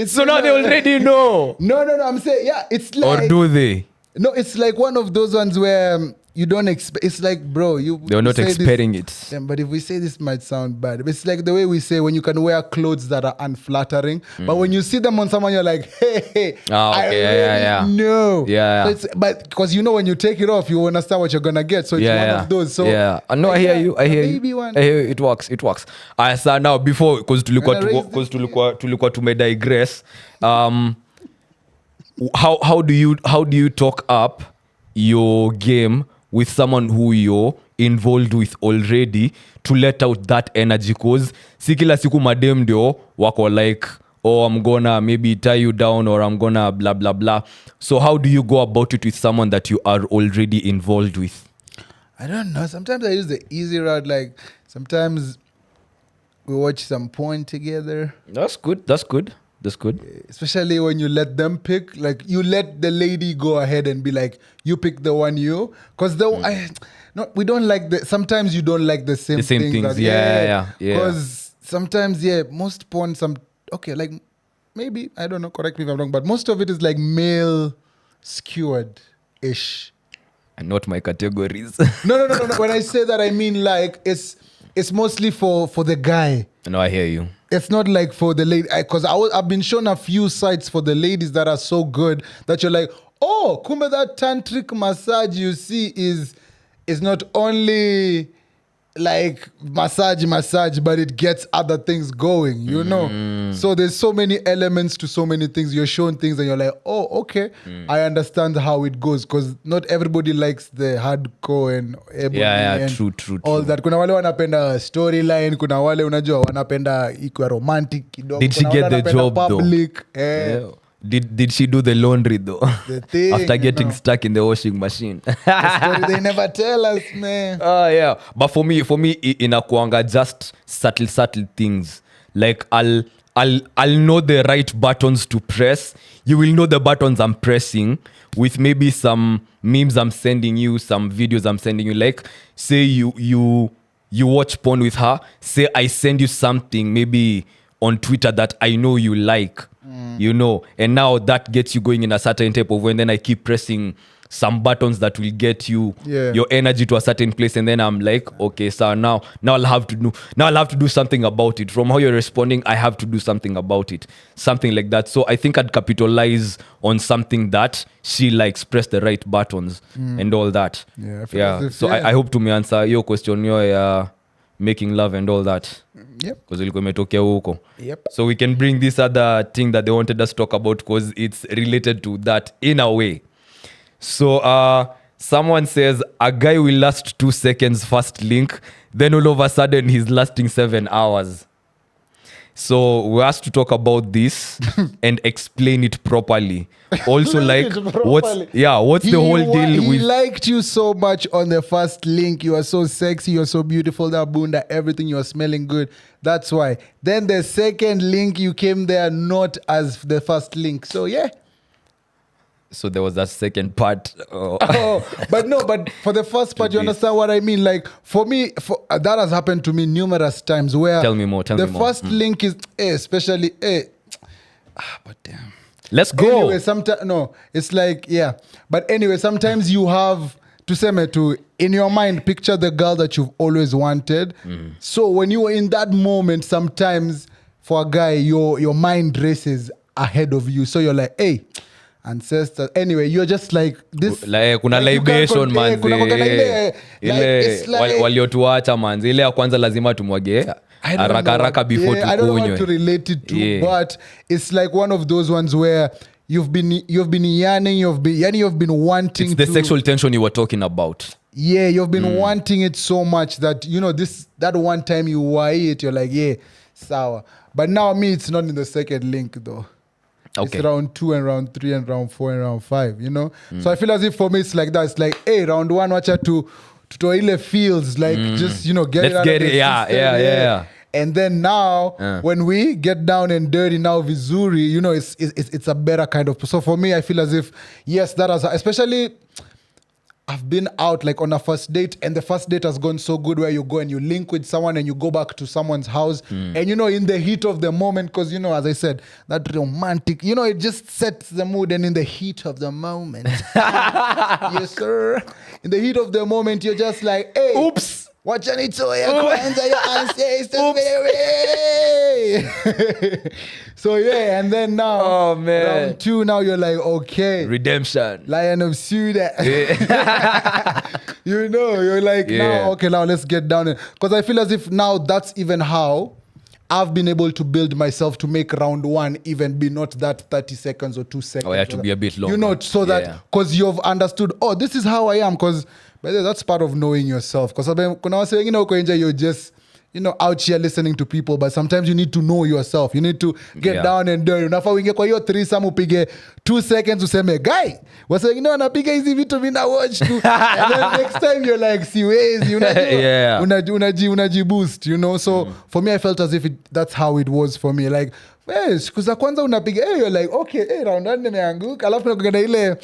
So now they already know. No, I'm saying, it's like. Or do they? No, it's like one of those ones where you don't expect. It's like, bro, they're not expecting it. Yeah, but if we say this might sound bad, it's like the way we say when you can wear clothes that are unflattering, but when you see them on someone, you're like, hey, I know. Yeah. So but because you know when you take it off, you understand what you're gonna get. So it's one of those. So I know. I hear you. Baby one. I hear you. It works. So now before, because tulikuwa tumedigress. How do you talk up your game with someone who you're involved with already to let out that energy? Cause si kila siku madem ndio wako like, oh, I'm gonna maybe tie you down or I'm gonna blah blah blah. So how do you go about it with someone that you are already involved with? I don't know. Sometimes I use the easy route. Like sometimes we watch some porn together. That's good. Especially when you let them pick, like you let the lady go ahead and be like, you pick the one you, because we don't like sometimes you don't like the same things. Yeah. Because sometimes, most porn, like maybe, I don't know, correct me if I'm wrong, but most of it is like male skewered-ish. And not my categories. No. When I say that, I mean like it's mostly for the guy. No, I hear you. It's not like for the lady, because I've been shown a few sites for the ladies that are so good that you're like, oh, kumbe that tantric massage you see is not only like massage, but it gets other things going, you know? So there's so many elements to so many things. You're shown things and you're like, oh, okay, I understand how it goes, because not everybody likes the hardcore and and true. All that. Kuna wale wanapenda storyline, kuna wale unajua wanapenda ikuwa romantic kidogo. Did she get the job public, though? Yeah. Did she do the laundry though? The thing, after getting stuck in the washing machine? The story they never tell us, man. But for me inakuanga just subtle things. Like I'll I'll know the right buttons to press. You will know the buttons I'm pressing with maybe some memes I'm sending you, some videos I'm sending you. Like, say you watch porn with her. Say I send you something maybe on Twitter that I know you like, you know, and now that gets you going in a certain type of way. And then I keep pressing some buttons that will get you your energy to a certain place, and then I'm like, okay, so now I'll have to do something about it. From how you're responding, I have to do something about it, something like that. So I think I'd capitalize on something that she likes, press the right buttons and all that. So I hope to me answer your question, your making love and all that. Because ilikuwa imetokea huko. So we can bring this other thing that they wanted us to talk about, because it's related to that in a way. So someone says a guy will last 2 seconds first link, then all of a sudden he's lasting 7 hours. So we asked to talk about this and explain it properly. Also, like, what's the whole deal he with? He liked you so much on the first link. You are so sexy. You're so beautiful. That bunda, everything. You are smelling good. That's why. Then the second link, you came there not as the first link. So yeah. So there was that second part. But for the first part, you understand what I mean? Like, for me, that has happened to me numerous times where... Tell me more. The first link is, especially, but damn. Let's go. Anyway, it's like, yeah. But anyway, sometimes you have to in your mind, picture the girl that you've always wanted. So when you are in that moment, sometimes for a guy, your mind races ahead of you. So you're like, hey... ancestor. Anyway, you're just like this. Like, kuna libation manzi. Ile waliotuacha manzi. Ile ya kwanza lazima tumwage haraka before tukunywe. I don't know how to relate it to, but it's like one of those ones where you've been yearning, you've been wanting. It's the sexual tension you were talking about. Yeah, you've been wanting it so much that, you know, that one time you were it, you're like, yeah, sour. But now me, it's not in the second link though. Okay. It's round 2 and round 3 and round 4 and round 5, you know? So I feel as if for me it's like that. It's like, hey, round 1, wacha to ile feels like just, you know, get Let's it out get of it. the system. Yeah. And then now, when we get down and dirty now, vizuri, you know, it's a better kind of... So for me, I feel as if, yes, that has... Especially... I've been out like on a first date, and the first date has gone so good where you go and you link with someone and you go back to someone's house and, you know, in the heat of the moment, because, you know, as I said, that romantic, you know, it just sets the mood. And in the heat of the moment, yes sir, in the heat of the moment, you're just like, hey, oops, wacha nitoe kwanza your ancestors. So yeah, and then now, round 2, now you're like, okay, redemption, Lion of Judah. You know, you're like, now let's get down. Because I feel as if now that's even how I've been able to build myself to make round 1 even be not that 30 seconds or 2 seconds. Oh, yeah, to be a bit longer. You know, so that, because you've understood, oh, this is how I am. Because that's part of knowing yourself. Because when I was saying, you know, you're just, you know, out here listening to people, but sometimes you need to know yourself. You need to get down and dirty. Unafaa uingie kwa hiyo threesome upige 2 seconds useme, guy, wasa wengine wanapiga hizi vitu mina watch tu. And then next time you're like, siwezi, unajiboost, you know. So for me, I felt as if that's how it was for me. Like, siku za kwanza unapiga, you're like, okay, round 1 nimeanguka, alafu nakugana ile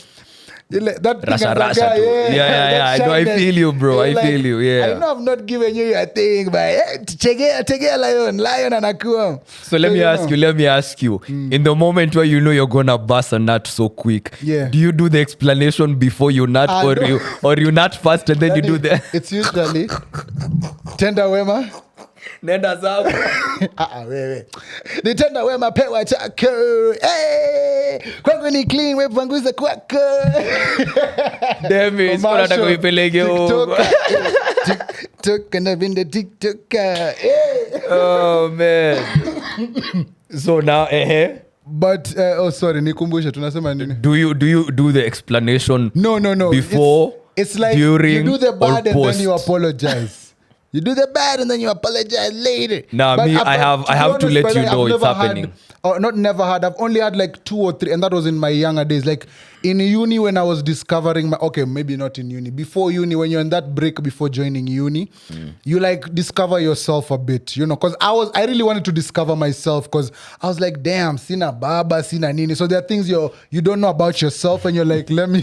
that Rasha too. Yeah. No, I feel you, bro. I feel you. Yeah. I know I'm not giving you your thing, but tegea lion anakuwa. So let me ask you. In the moment where you know you're gonna bust a nut so quick, do you do the explanation before you nut, or you nut first and then you do the? It's usually tenda wema. Nenda zako. Wewe. Nitenda wema pewa chako. Kwangu ni clean, wewe panguza kwako. Damn it, unataka kuipeleke huko. TikTok and I've been the TikToker. Oh man. So now, But sorry, nikumbushe tunasema nini? Do you do the explanation? No. Before, it's like during, you do the bad and post? then you apologize. You do the bad and then you apologize later. Nah, But me, I have to let you know it's happening. Not never had. I've only had like 2 or 3, and that was in my younger days. Like in uni when I was discovering maybe not in uni. Before uni, when you're in that break before joining uni, you like discover yourself a bit, because I really wanted to discover myself because I was like, damn, sina baba, sina nini. So there are things you don't know about yourself, and you're like, let me.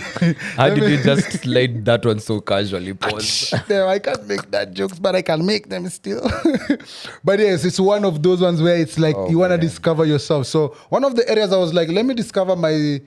How did you just slide that one so casually? Pause. Damn, I can't make that jokes, but I can make them still. But yes, it's one of those ones where it's like you want to discover yourself. So one of the areas I was like, let me discover my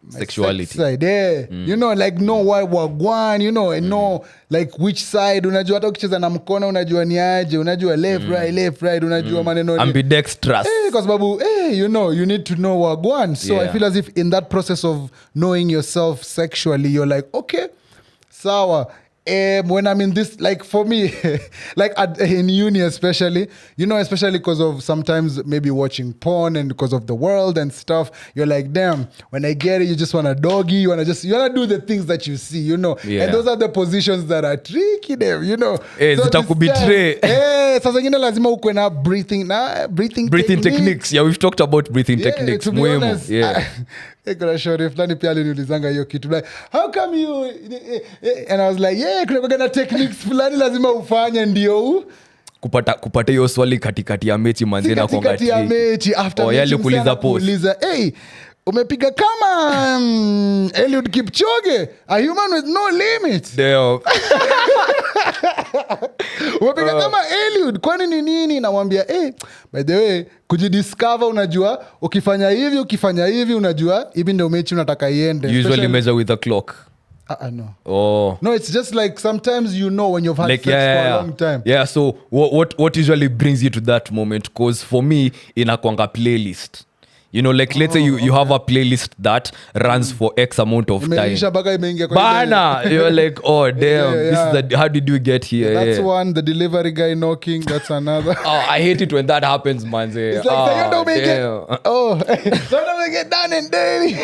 sexuality side. Yeah. Like know why wagwan, and know like which side. Unajua hata ukicheza na mkono unajua ni aje, unajua left right, unajua maneno ni ambidextrous. Because babu, you need to know wagwan. So I feel as if in that process of knowing yourself sexually, you're like, okay, sawa. When I'm in this, like for me, like in uni especially, especially because of sometimes maybe watching porn and because of the world and stuff, you're like, damn, when I get it, you just want a doggy, you want to do the things that you see, And those are the positions that are tricky them, zitakubetray. Sasa zingine lazima ukwe na breathing techniques. Yeah, we've talked about breathing techniques. To be honest, kuna shori fulani pia aliniulizanga hiyo kitu like, how come you and I was like, kuna na techniques fulani lazima ufanye ndio kupata hiyo swali katikati ya mechi manzi na katikati ya mechi after mechi kuuliza post hey, umepiga kama Eliud Kipchoge, a human with no limits. Umepiga kama Eliud, kwani ni nini? Namwambia by the way, kujidiscover, unajua ukifanya hivi unajua hivi ndio mechi unataka iende. Usually measure with a clock. No. Oh. No, it's just like sometimes when you've had sex for a long time. Yeah, so what usually brings you to that moment? Because for me, inakwanga playlist. Let's say you have a playlist that runs for X amount of time. Bana, you're like, oh damn, this is how did you get here? That's one. The delivery guy knocking, that's another. I hate it when that happens, man. It's like, so don't make it. So don't make it down and dirty.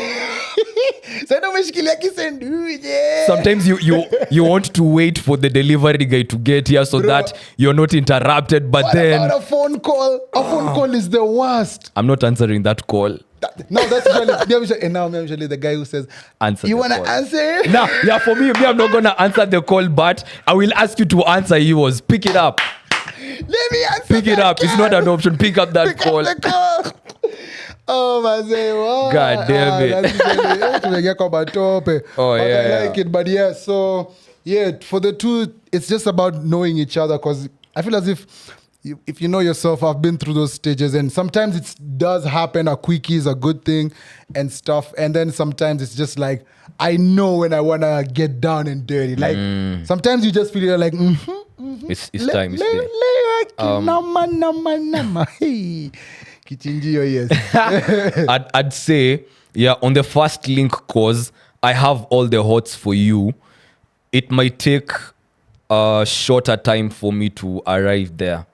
Sometimes you want to wait for the delivery guy to get here so that you're not interrupted. But then about a phone call? A phone call is the worst. I'm not answering that call. No, that's usually and now I'm usually the guy who says, answer. You wanna answer? No, yeah, for me, I'm not gonna answer the call, but I will ask you to answer yours. Pick it up. Let me answer. Pick it up. It's not an option. Pick up that call. Up the call. Oh, man, wow. God damn it. Oh, yeah. I like it. But yeah, so yeah, for the two, it's just about knowing each other, because I feel as if you know yourself, I've been through those stages, and sometimes it does happen. A quickie is a good thing and stuff. And then sometimes it's just like, I know when I want to get down and dirty. Like sometimes you just feel like, it's time. Hey. Kichinjio, yes. I'd say, yeah, on the first link, cause I have all the hots for you. It might take a shorter time for me to arrive there.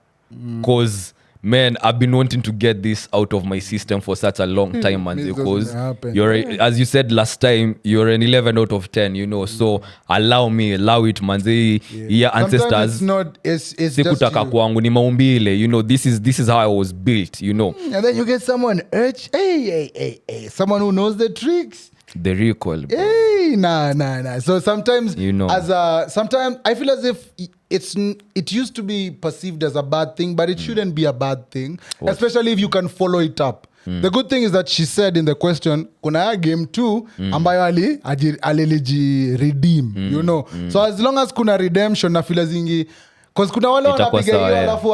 Cause man, I've been wanting to get this out of my system for such a long time, man. Because you're, as you said last time, you're an 11 out of 10, So allow it, manze. Yeah, ancestors. It's sikutaka kwangu ni maumbile, this is how I was built, And then you get someone hey, someone who knows the tricks. The recoil, bro. Hey, nah. So sometimes, sometimes I feel as if it used to be perceived as a bad thing, but it shouldn't be a bad thing, especially if you can follow it up. The good thing is that she said in the question, kuna game 2 ambayo aliliji redeem, So as long as kuna redemption na feel zingi, because kuna wale wanapiga hiyo alafu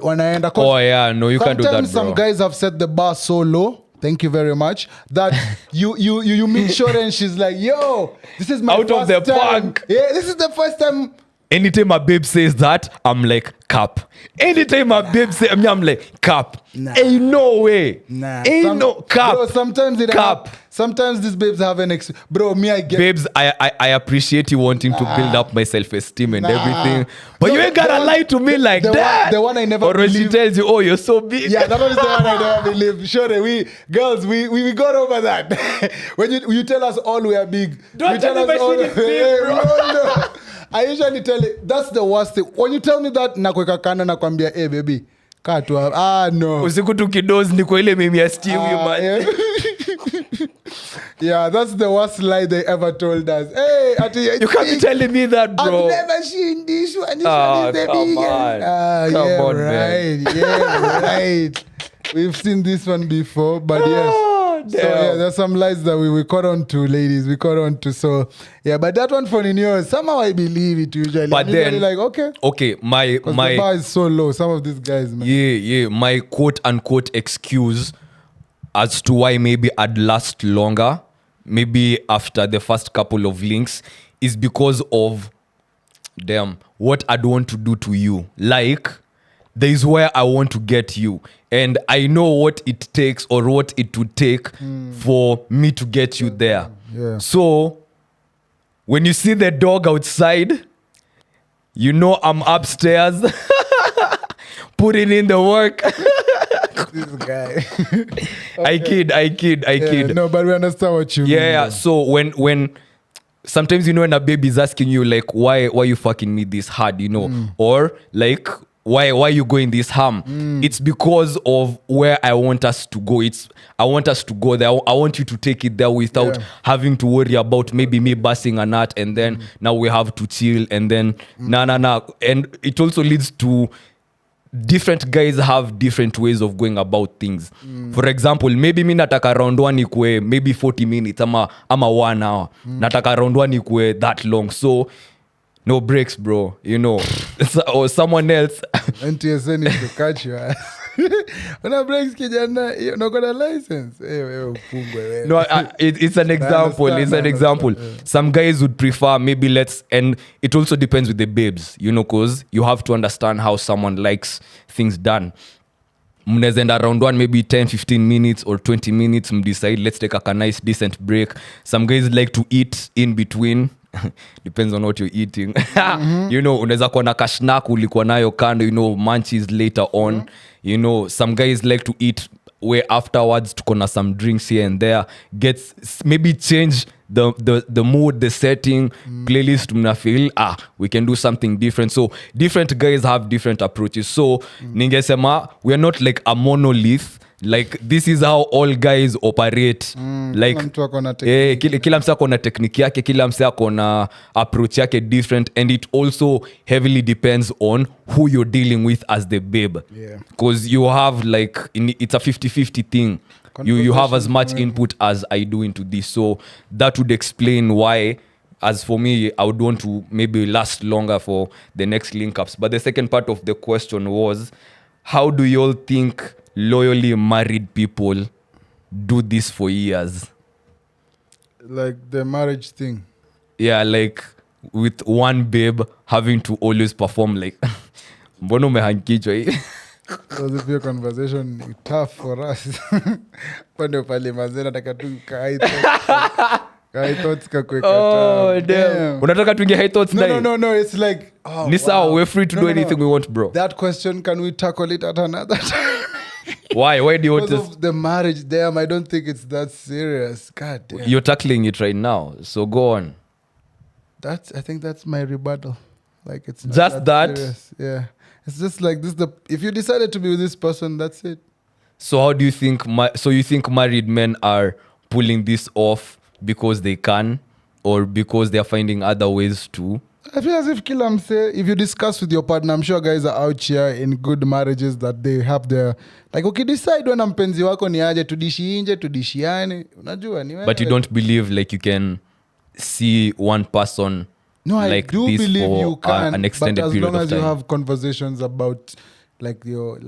wanaenda. Oh yeah, no, you can't do that, bro. Sometimes some guys have set the bar so low. Thank you very much. That you meet sure and she's like, yo, this is my out first of the time. park. Yeah, this is the first time. Anytime my babe says that, I'm like, cap. Anytime my babe says, I'm like, cap. Nah. Ain't no way. Nah. No cap. Bro, sometimes cap. Sometimes these babes have an bro, me I get babes, I appreciate you wanting to build up my self-esteem and everything. But you ain't gotta lie to me like that. The one I never believed. Or when she tells you, oh, you're so big. Yeah, that one is the one I never believe. Sure, we got over that. When you tell us all we are big. Don't tell us all big, bro. I usually tell it, that's the worst thing. When you tell me that, nakweka kanda nakwambia, hey baby, kaa tu hapa. No. Usiku tukidozi ni kwa ile meme ya Steve man. Yeah. Yeah, that's the worst lie they ever told us. Hey, You can't be telling me that, bro. I've never seen this one. This Ah, one is the come biggest. on. Come Yeah, on, right. man. Yeah, right. We've seen this one before, but yes. So damn. yeah, there's some lies that we caught on to, ladies. We caught on to. So yeah, but that one for Nino, somehow I believe it usually. But I'm usually then, like, okay. Okay, The bar is so low. Some of these guys, man. my quote unquote excuse as to why maybe I'd last longer, maybe after the first couple of links, is because of what I'd want to do to you. Like, there is where I want to get you, and I know what it takes or what it would take for me to get you there. Yeah. So when you see the dog outside, you know I'm upstairs putting in the work. This guy. I kid. Yeah, no, but we understand what you mean. Yeah. So when sometimes, you know, when a baby is asking you like, why you fucking me this hard, you know, or like, why you going this harm? It's because of where I want us to go. I want us to go there. I want you to take it there without having to worry about maybe me busting a nut, and then now we have to chill, and then nah. And it also leads to different guys have different ways of going about things. For example, maybe mi nataka round one ikue maybe 40 minutes ama 1 hour. Nataka round one ikue that long. So no breaks, bro, you know. Or someone else. NTSA needs to catch your ass. Una breaks kijana, you not got a license. No, it's an example. It's an example. Some guys would prefer maybe and it also depends with the babes, you know, because you have to understand how someone likes things done. Mnaweza enda round one maybe 10-15 minutes or 20 minutes, decide let's take a nice decent break. Some guys like to eat in between. Depends on what you're eating. You know, unaweza kuwa na kashnak ulikuwa nayo kando, you know, munchies later on. You know, some guys like to eat where afterwards tuko na some drinks here and there, maybe change the mood, the setting, playlist. Mna feel we can do something different. So different guys have different approaches. So ningesema we are not like a monolith. Like, this is how all guys operate. Like, kila mse ako na technique yake, kila mse ako na approach yake different, and it also heavily depends on who you're dealing with as the babe. Because you have like it's a 50-50 thing. You have as much input as I do into this. So that would explain why, as for me, I would want to maybe last longer for the next link ups. But the second part of the question was, how do you all think loyally married people do this for years? Like the marriage thing. Yeah, like with one babe having to always perform like mbona umehankichwa hii? Was a pure conversation tough for us. Pande pale mazee nataka tu high thoughts kakweka. Oh damn. Unataka tuingie high thoughts day? No, it's like ni sawa, we're free to do anything we want, bro. That question, can we tackle it at another time? Why do you want to? Because of the marriage, damn, I don't think it's that serious. God damn. You're tackling it right now, so go on. I think that's my rebuttal. Like, it's not just that serious. Yeah, it's just like this. If you decided to be with this person, that's it. So how do you think? So you think married men are pulling this off because they can, or because they are finding other ways to? I feel as if if you discuss with your partner, I'm sure guys are out here in good marriages that they have their, like, okay, decide when mpenzi wako ni aje, tudishi inje, tudishiane, unajua ni wewe. But you don't believe like you can see one person like I do this believe for you can, an extended but as period long of as time. you have conversations about like your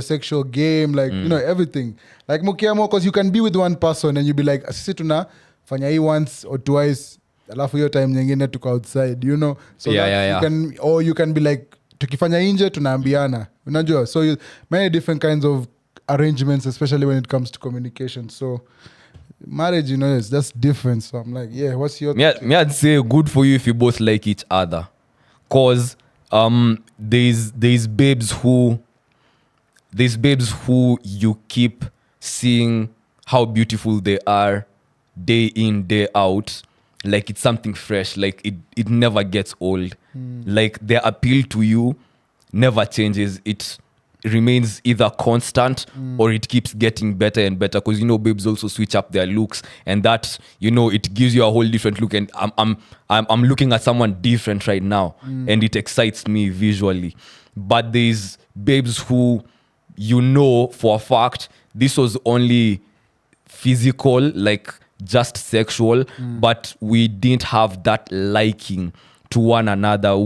sexual game, like you know, everything. Like mukiamo, because you can be with one person and you be like, sisi tunafanya hii once or twice, alafu hiyo time nyingine tuko outside, you know. So you can be like, tukifanya inje tunaambiana, unajua. So many different kinds of arrangements, especially when it comes to communication. So marriage, you know, it's just different. So I'm like, yeah, what's your me I'd say good for you if you both like each other, cause there's babes who you keep seeing how beautiful they are day in, day out. like it's something fresh. Like it never gets old. Like their appeal to you never changes. It remains either constant or it keeps getting better and better, because babes also switch up their looks, and that it gives you a whole different look. And I'm looking at someone different right now, and it excites me visually. But there's babes who for a fact this was only physical, like just sexual, but we didn't have that liking to one another.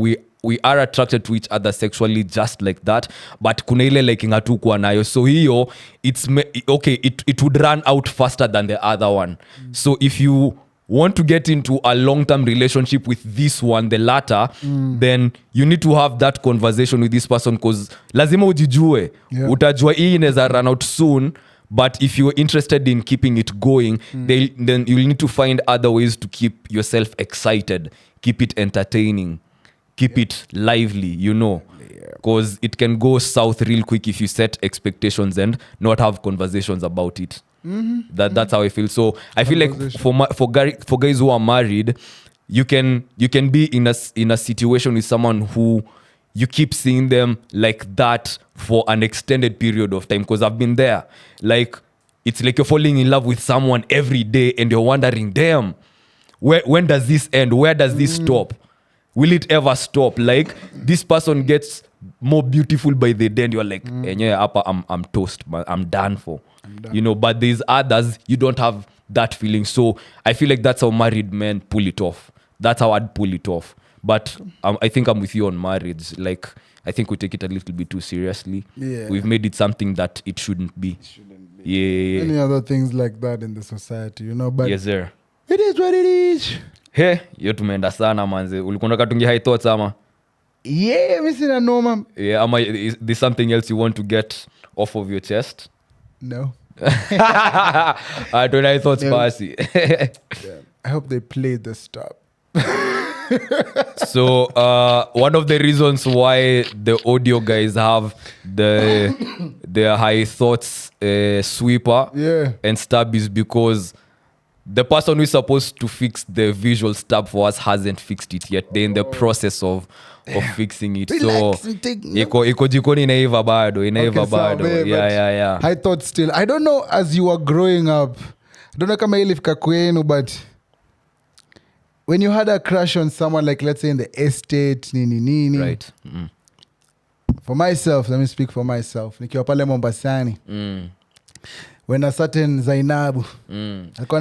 We are attracted to each other sexually just like that, but kuna ile liking hatukuwa nayo, so hiyo it would run out faster than the other one. So if you want to get into a long-term relationship with this one, the latter, then you need to have that conversation with this person, because lazima ujijue. Utajua hii inaweza run out soon, but if you're interested in keeping it going, then you'll need to find other ways to keep yourself excited, keep it entertaining, keep it lively, because it can go south real quick if you set expectations and not have conversations about it. That's how I feel. So I feel like for guys who are married, you can be in a situation with someone who you keep seeing them like that for an extended period of time, because I've been there. Like it's like you're falling in love with someone every day and you're wondering, damn, when does this end? Where does this stop? Will it ever stop? Like this person gets more beautiful by the day and you're like, I'm toast, man. I'm done for. But there's others, you don't have that feeling. So I feel like that's how married men pull it off. That's how I'd pull it off. But I think I'm with you on marriage. Like, I think we take it a little bit too seriously. Yeah. We've made it something that it shouldn't be. Yeah. Any other things like that in the society, But yes, sir. It is what it is. Hey, yo tumeenda sana manze. Ulikuwa katungi high thoughts ama? Yeah, mimi sina noma. Yeah, is there something else you want to get off of your chest? No. I don't know, thoughts basi. I hope they played the stuff. So one of the reasons why the audio guys have their high thoughts sweeper and stab is because the person who is supposed to fix the visual stab for us hasn't fixed it yet. They're in the process of fixing it. Relax, so iko jikoni inaiva bado yeah. I thought still, I don't know, as you were growing up, I don't know kama ilifika kwenu, but when you had a crush on someone, like let's say in the estate, nini. Right. For myself, let me speak for myself. Nikiwa pale Mombasani. When a certain Zainabu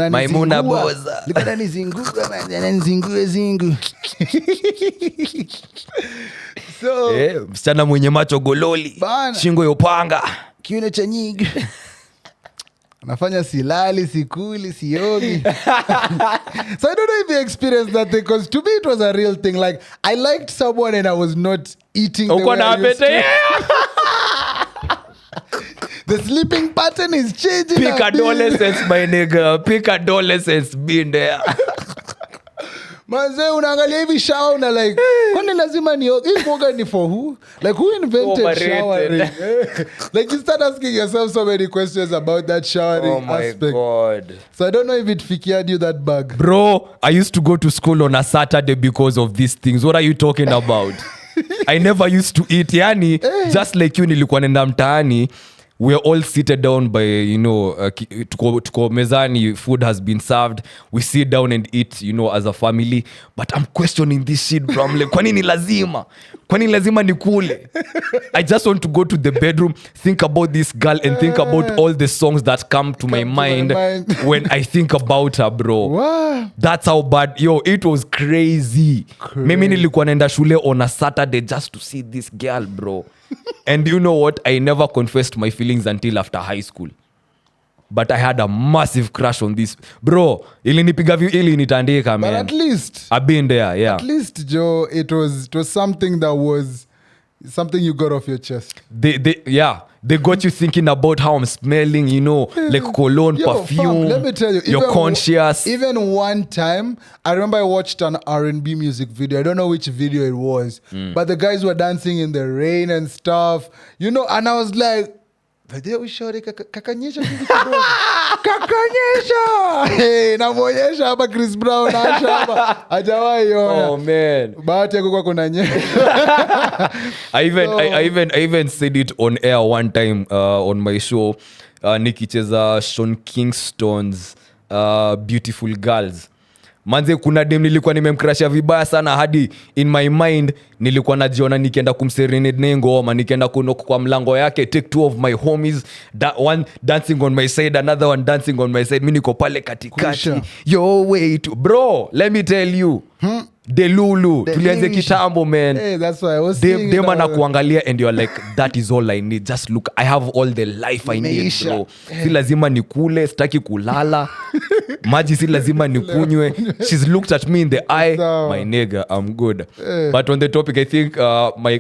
Maimuna Boza zingu so msichana mwenye macho gololi bana, shingo yopanga kiuno cha nyingi anafanya silali sikuli siogi. So I don't know if you experienced that thing, because to me it was a real thing. Like I liked someone and I was not eating the way I used to. The sleeping pattern is changing. Pick adolescence, my nigga. Pick adolescence, been there. Manze unaangalia hivi shower una like, kwani lazima nioge? Hii kuoga ni for who? Like who invented showering? Like you start asking yourself so many questions about that showering aspect. God. So I don't know if it fikiad you that bug. Bro, I used to go to school on a Saturday because of these things. What are you talking about? I never used to eat. Yani, just like you nilikuwa nenda mtaani, we're all seated down by, tuko mezani, food has been served. We sit down and eat, as a family. But I'm questioning this shit, bro. I'm like, kwani ni lazima? Kwani lazima nikule? I just want to go to the bedroom, think about this girl, and think about all the songs that come to my mind when I think about her, bro. What? That's how bad. It was crazy. Mimi nilikuwa naenda shule on a Saturday just to see this girl, bro. And you know what? I never confessed my feelings until after high school. But I had a massive crush on this. Bro, ilinipiga ili nitandika, man. But at least I've been there, yeah. At least, Joe, it was something that was something you got off your chest. They got you thinking about how I'm smelling, like cologne, perfume. Fam, let me tell you, you're conscious. Even one time, I remember I watched an R&B music video. I don't know which video it was, but the guys were dancing in the rain and stuff, and I was like, Baadaye ushauri kakanyesha kidogo. Kakanyesha. Hey, namuonyesha hapa Chris Brown hapa. Hajawahi ona. Oh man. Bahati yako kwa kuna nyesha. I even said it on air one time on my show. Nikicheza Sean Kingston's Beautiful Girls. Manze kuna dem nilikuwa nimemcrashia vibaya sana hadi in my mind nilikuwa najiona nikienda kumserenade ngoma, nikienda kunok kwa mlango yake, take two of my homies, one dancing on my side, another one dancing on my side, mimi niko pale katikati. Yo wait bro, let me tell you. Delulu tulianze kitambo man. Hey, that's why I was saying dem anakuangalia and you're like that is all I need, just look, I have all the life I need bro. Si lazima nikule, sitaki kulala. Maji si lazima nikunywe. She's looked at me in the eye, my nigga, I'm good. But on the topic, I think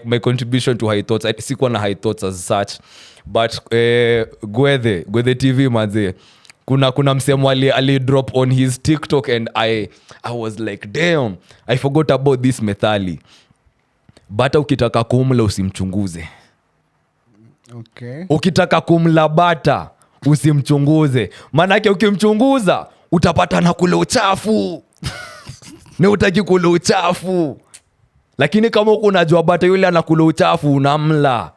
my contribution to high thoughts, sikuwa na high thoughts as such, but Gwethe TV manze, kuna msemo ali drop on his TikTok and I was like damn, I forgot about this methali. Bata ukitaka kumla usimchunguze. Okay. Ukitaka kumla bata usimchunguze, manake ukimchunguza utapata na kula uchafu. Ni utaki kula uchafu. Lakini kama uko unajua bata yule anakula uchafu unamla.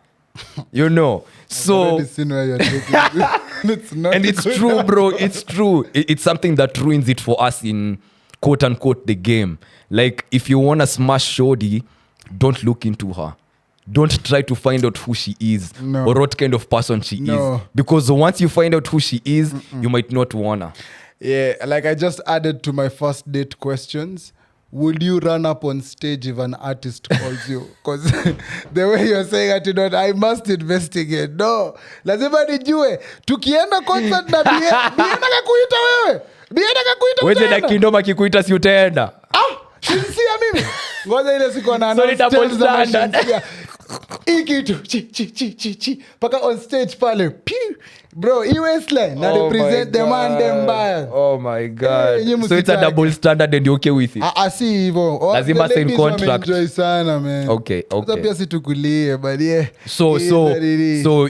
You know. So and it's true bro, it's true. It's something that ruins it for us in quote unquote the game. Like if you want to smash shorty, don't look into her. Don't try to find out who she is or what kind of person she is. Because once you find out who she is, you might not wanna. Yeah, like I just added to my first date questions. Would you run up on stage if an artist calls you? Because the way you're saying it, you know, I must investigate. No, lazima nijue. Tukienda concert na Bienda kakuita wewe. Bienda kakuita wewe na Kindoma kikuita si utaenda. Shinsia mimi. Ngoja ile siku na sorry, double standard. Ikitu chi paka on stage pale. Bro, Westline na represent the man them buyer. Oh my god. So it's a double standard and you're okay with it? Si hivyo. Lazima sign contract. Enjoy sana man. Okay. Pia situkulie but yeah. So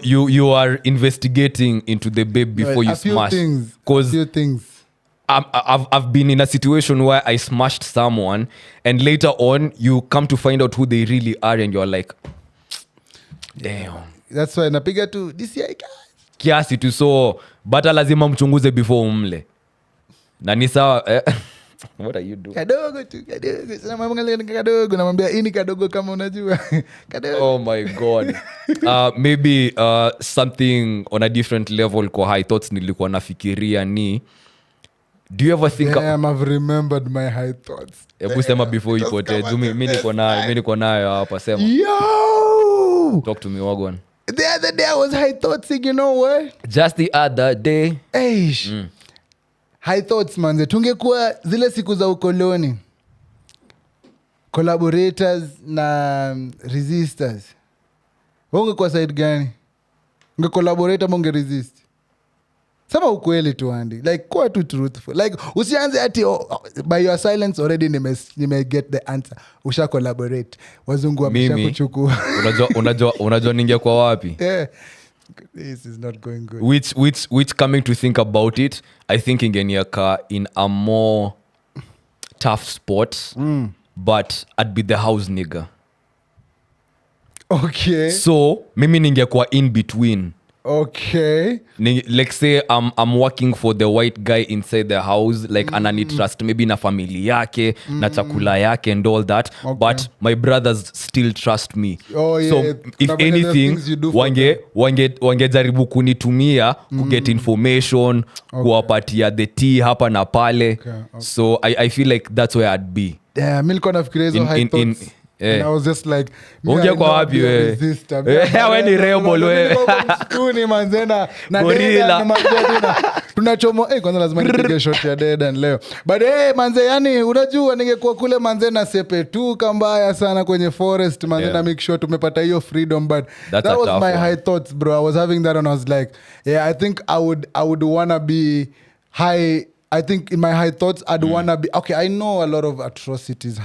you are investigating into the babe before you smash. A few things. I've been in a situation where I smashed someone and later on you come to find out who they really are and you're like damn. That's why napiga tu DCI kiasi tu, so bata lazima mchunguze before umle. Na ni sawa what are you doing? Kadogo tu, kadogo. Sana mwangalia kadogo, namwambia ini kadogo kama unajua. Kadogo. Oh my god. Maybe something on a different level kwa high thoughts nilikuwa nafikiria ni, do you ever think I've remembered my high thoughts. Hebu sema before you potee. Mimi niko nayo hapa, sema. Yo! Talk to me wagwan. The other day I was high thoughtsing, you know what? Just the other day. High thoughts manze. Tungekuwa zile siku za ukoloni. Collaborators na resistors. Wewe kwa side gani? Unge collaborate ama unge resist? Sema ukweli tu Andy. Like kuwa tu truthful. Like usianze ati by your silence already nime get the answer. Usha collaborate. Wazungu wamesha kuchukua. Unajua ningekuwa wapi? Yeah. This is not going good. Which coming to think about it, I think ingeniaka in a more tough spot, but I'd be the house nigga. Okay. So mimi ningekuwa in between. Okay. Like say I'm working for the white guy inside the house, like anani trust maybe na family yake, na chakula yake and all that, but my brothers still trust me. Oh, yeah. So if anything wangejaribu kunitumia kuget information, kuwapatia the tea hapa na pale. So I feel like that's where I'd be. Yeah, mimi nilikuwa nafikiria hizo high thoughts. And I was just like, unge kwa wapi wewe? Wewe ni rebel wewe. Skuni manzena na gorilla. Tunachomo kwanza lazima nipige shot ya Dedan leo. But manze, yani unajua ningekuwa kule manzena sepe tu kambaya sana kwenye forest manzena, make sure tumepata hiyo freedom, but that was my high thoughts bro. I was having that and I was like, yeah, I think I would wanna be high I think in my high thoughts, I'd wanna be okay. I know a lot of atrocities,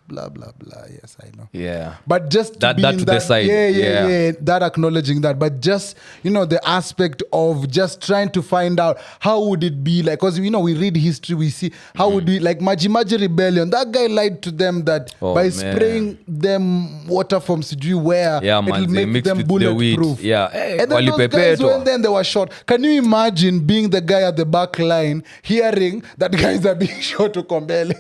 blah blah blah. Yes, I know. Yeah. But just to That- be that in to the side. yeah, that acknowledging that, but just the aspect of just trying to find out how would it be like, because we read history, we see how would we like Maji rebellion. That guy lied to them that by Man. spraying them water from Sijui where Yeah, man, it'll they make mixed them with the wheat. bulletproof. Yeah. Hey, and then those guys walipepetwa. went there and they were shot. Can you imagine being the guy at the back line hearing that guys are being shot to Kombele?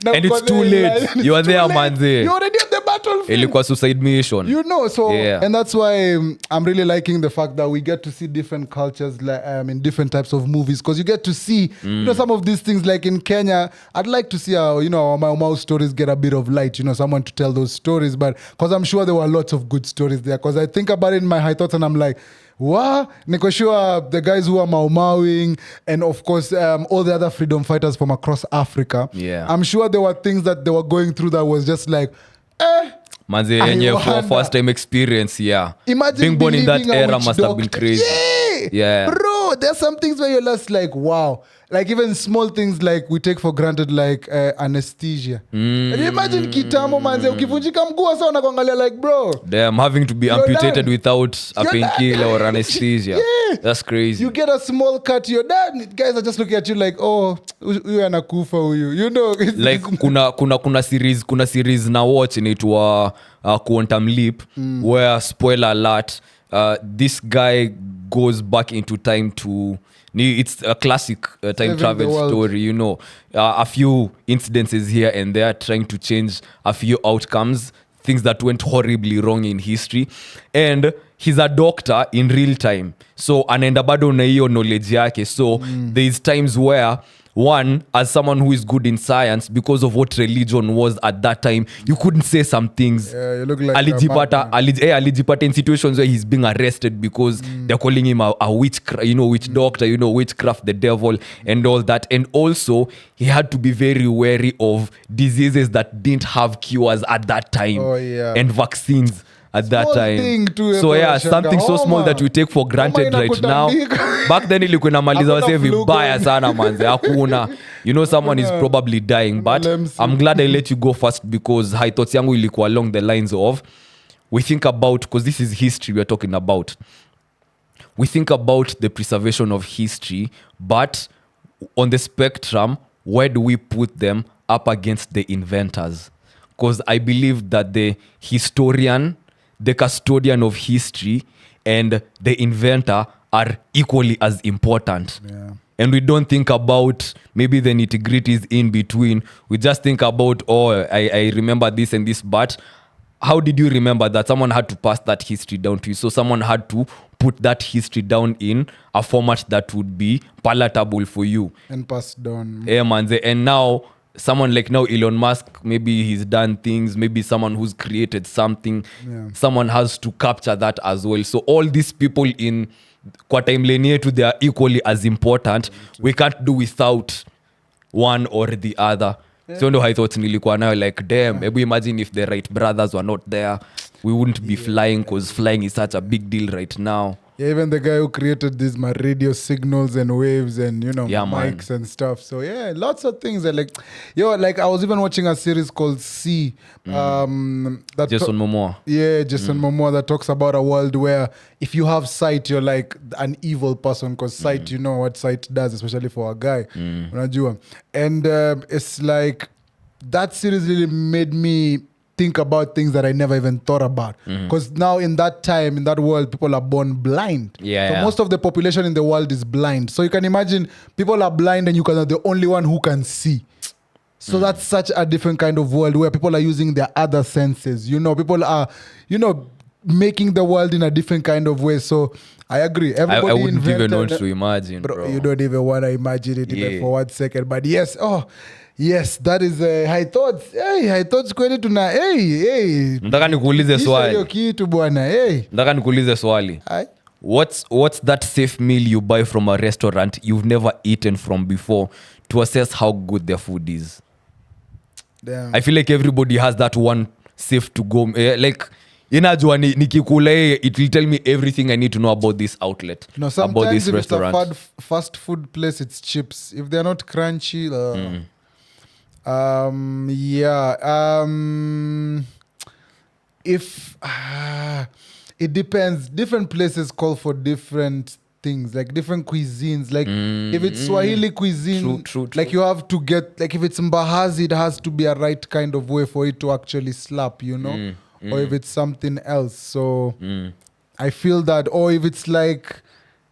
And it's too late. You are there, manze. You're already at the battlefield. Ilikuwa suicide mission. So Yeah. and that's why I'm really liking the fact that we get to see different cultures like in different types of movies, because you get to see some of these things. Like in Kenya, I'd like to see how our Mau stories get a bit of light, someone to tell those stories, but because I'm sure there were lots of good stories there, because I think about it in my high thoughts and I'm like, what? Niko sure the guys who are Mauing and of course all the other freedom fighters from across Africa, Yeah. I'm sure there were things that they were going through that was just like Manze I yenye for wonder. first time experience, yeah. imagine Being born in that believing a era witch must have been doctor. crazy. Yeah. Bro, there's some things where you're just like, wow. Like even small things like we take for granted, like anesthesia. And you imagine kitambo manze ukivunjika mguu sasa unakuangalia like, bro, Them having to be You're amputated done. without a You're painkiller done. or anesthesia. Yeah. That's crazy. you get a small cut, you're done. Guys are just looking at you like, oh, huyu anakufa huyu. It's Like kuna series na watch inaitwa Quantum Leap, where, spoiler alert, this guy goes back into time to it's a classic time Saving the travel world. story, a few incidences here and there trying to change a few outcomes, things that went horribly wrong in history, and he's a doctor in real time, so anaenda bado na hiyo knowledge yake, so there's times where one, as someone who is good in science, because of what religion was at that time, you couldn't say some things. Yeah, you look like alijipata in situations where he's being arrested because they're calling him a witch doctor, witchcraft, the devil and all that. And also he had to be very wary of diseases that didn't have cures at that time. Oh, yeah. And vaccines at that Small time. thing too, So yeah, shanga. something so small Homa. that we take for granted Homa right now. inakutandika. Back then ilikuwa inamaliza Hakuna wase flu vibaya gun. sana manze, hakuna. Someone is probably dying, but LMC. I'm glad I let you go first, because high thoughts yangu ilikuwa along the lines of, we think about, because this is history we're talking about, we think about the preservation of history, but on the spectrum, where do we put them up against the inventors? Because I believe that the historian, the custodian of history, and the inventor are equally as important. Yeah. And we don't think about maybe the nitty-gritties in between. We just think about, I remember this and this, but how did you remember that? Someone had to pass that history down to you. So someone had to put that history down in a format that would be palatable for you. and passed down. Yeah, manze. And now, someone like now Elon Musk, maybe he's done things, maybe someone who's created something, someone has to capture that as well. So all these people in kwa timeline yetu, they are equally as important. We can't do without one or the other. So ndo I thought nilikuwa nayo like, damn, maybe imagine if the Wright brothers were not there, we wouldn't be flying, because flying is such a big deal right now. Yeah, even the guy who created these radio signals and waves and Yeah, man. mics and stuff. So yeah, lots of things are like, like I was even watching a series called C. That Jason Momoa. Yeah, Jason Momoa, that talks about a world where if you have sight, you're like an evil person, because sight, you know what sight does, especially for a guy. Unajua. And it's like that series really made me think about things that I never even thought about. Because now in that time, in that world, people are born blind. Yeah, so yeah. most of the population in the world is blind. So you can imagine people are blind and you are the only one who can see. So that's such a different kind of world where people are using their other senses. People are, making the world in a different kind of way. So I agree. Everybody I wouldn't even invented- want to imagine, bro. You don't even want to imagine it even Yeah. for 1 second. But yes, that is high thoughts. Hey, high thoughts kweli tuna. Hey. Nataka nikuulize Hiyo swali. kitu bwana. Hey. Nataka nikuulize swali. Ai. What's that safe meal you buy from a restaurant you've never eaten from before to assess how good their food is? Damn. I feel like everybody has that one safe to go. Like inajua nikikula it will tell me everything I need to know about this outlet, No, about sometimes this if restaurant. it's a fast food place, it's chips. If they're not crunchy, if it depends. Different places call for different things, like different cuisines. Like if it's Swahili cuisine, True. like you have to get, like if it's Mbahazi, it has to be a right kind of way for it to actually slap, you know. Or if it's something else. So I feel that, or if it's like,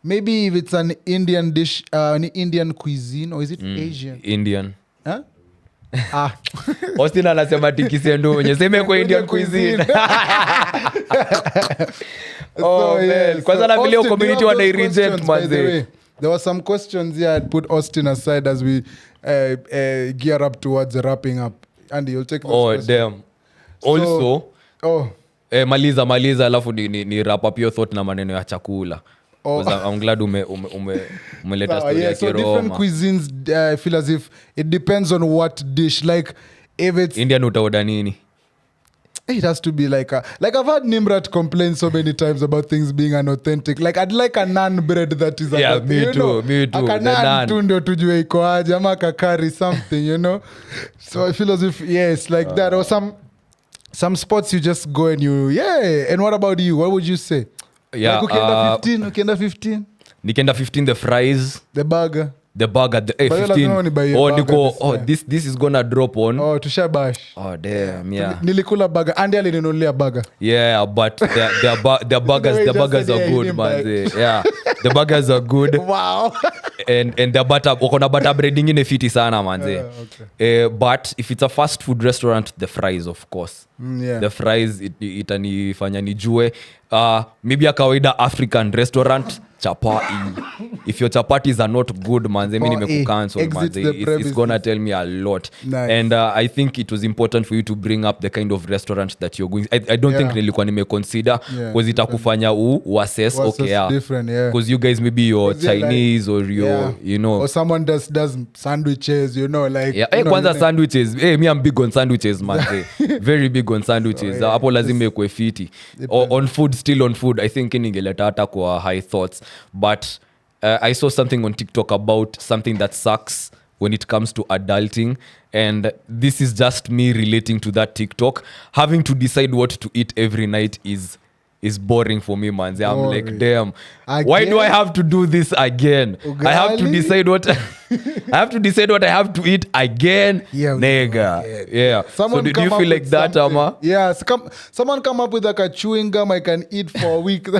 maybe if it's an Indian dish, an Indian cuisine, or is it Asian? Indian. Huh? Austin anasema tikisendo wenye seme kwa Indian cuisine. Oh, man. Kwanza na vile community wa dirigent manze. There were some questions here. I'd put Austin aside as we gear up towards wrapping up. Andy, you'll take those questions. Damn. Also, maliza alafu ni wrap up your thought na maneno ya chakula. I'm glad umeleta story ya so different Kiroma. cuisines, I feel as if it depends on what dish. Like if it's Indian utaoda nini? it has to be like I've had Nimrat complain so many times about things being unauthentic. Like I'd like a naan bread that is Yeah, me too. The naan. tu ndio tujue iko aje ama kakari something, you know. So I feel as if yes, like that, or some spots you just go and and what about you? What would you say? Yeah, Like ukienda 15 Nikienda 15 the fries, the burger. the 15. This is gonna drop on. Tushabash. Damn, yeah. Nilikula burger. Andy alininunulia burger. Yeah, but the burgers are good, man. Yeah. The burgers are good. Wow. and the butter, wakona butter bread ingine fiti sana, manze. Okay. But if it's a fast food restaurant, the fries, of course. Yeah. The fries itanifanya nijue. Maybe a kawaida African restaurant, chapati. If your chapatis are not good, manze, mimi nimekucancel, manze. It's gonna tell me a lot. Nice. And I think it was important for you to bring up the kind of restaurant that you're going. I don't think nilikuwa nimeconsider because itakufanya uassess, okay, yeah. Different, yeah. Because you guys maybe you're Chinese like, or you're, you know. Or someone does sandwiches, you know, like. Yeah, you know, kwanza sandwiches. Me I'm big on sandwiches, man. Very big on sandwiches. Hapo lazima ikwe fiti. Still on food, I think ningeleta hata kwa high thoughts. But I saw something on TikTok about something that sucks when it comes to adulting. And this is just me relating to that TikTok. Having to decide what to eat every night is boring for me, man. I'm like, damn. Why do I have to do this again? Ugali? I have to decide what I have to eat again. Yeah, nigga. Yeah. Someone so do you feel like that, Ama? Yeah. Someone come up with like a chewing gum I can eat for a week.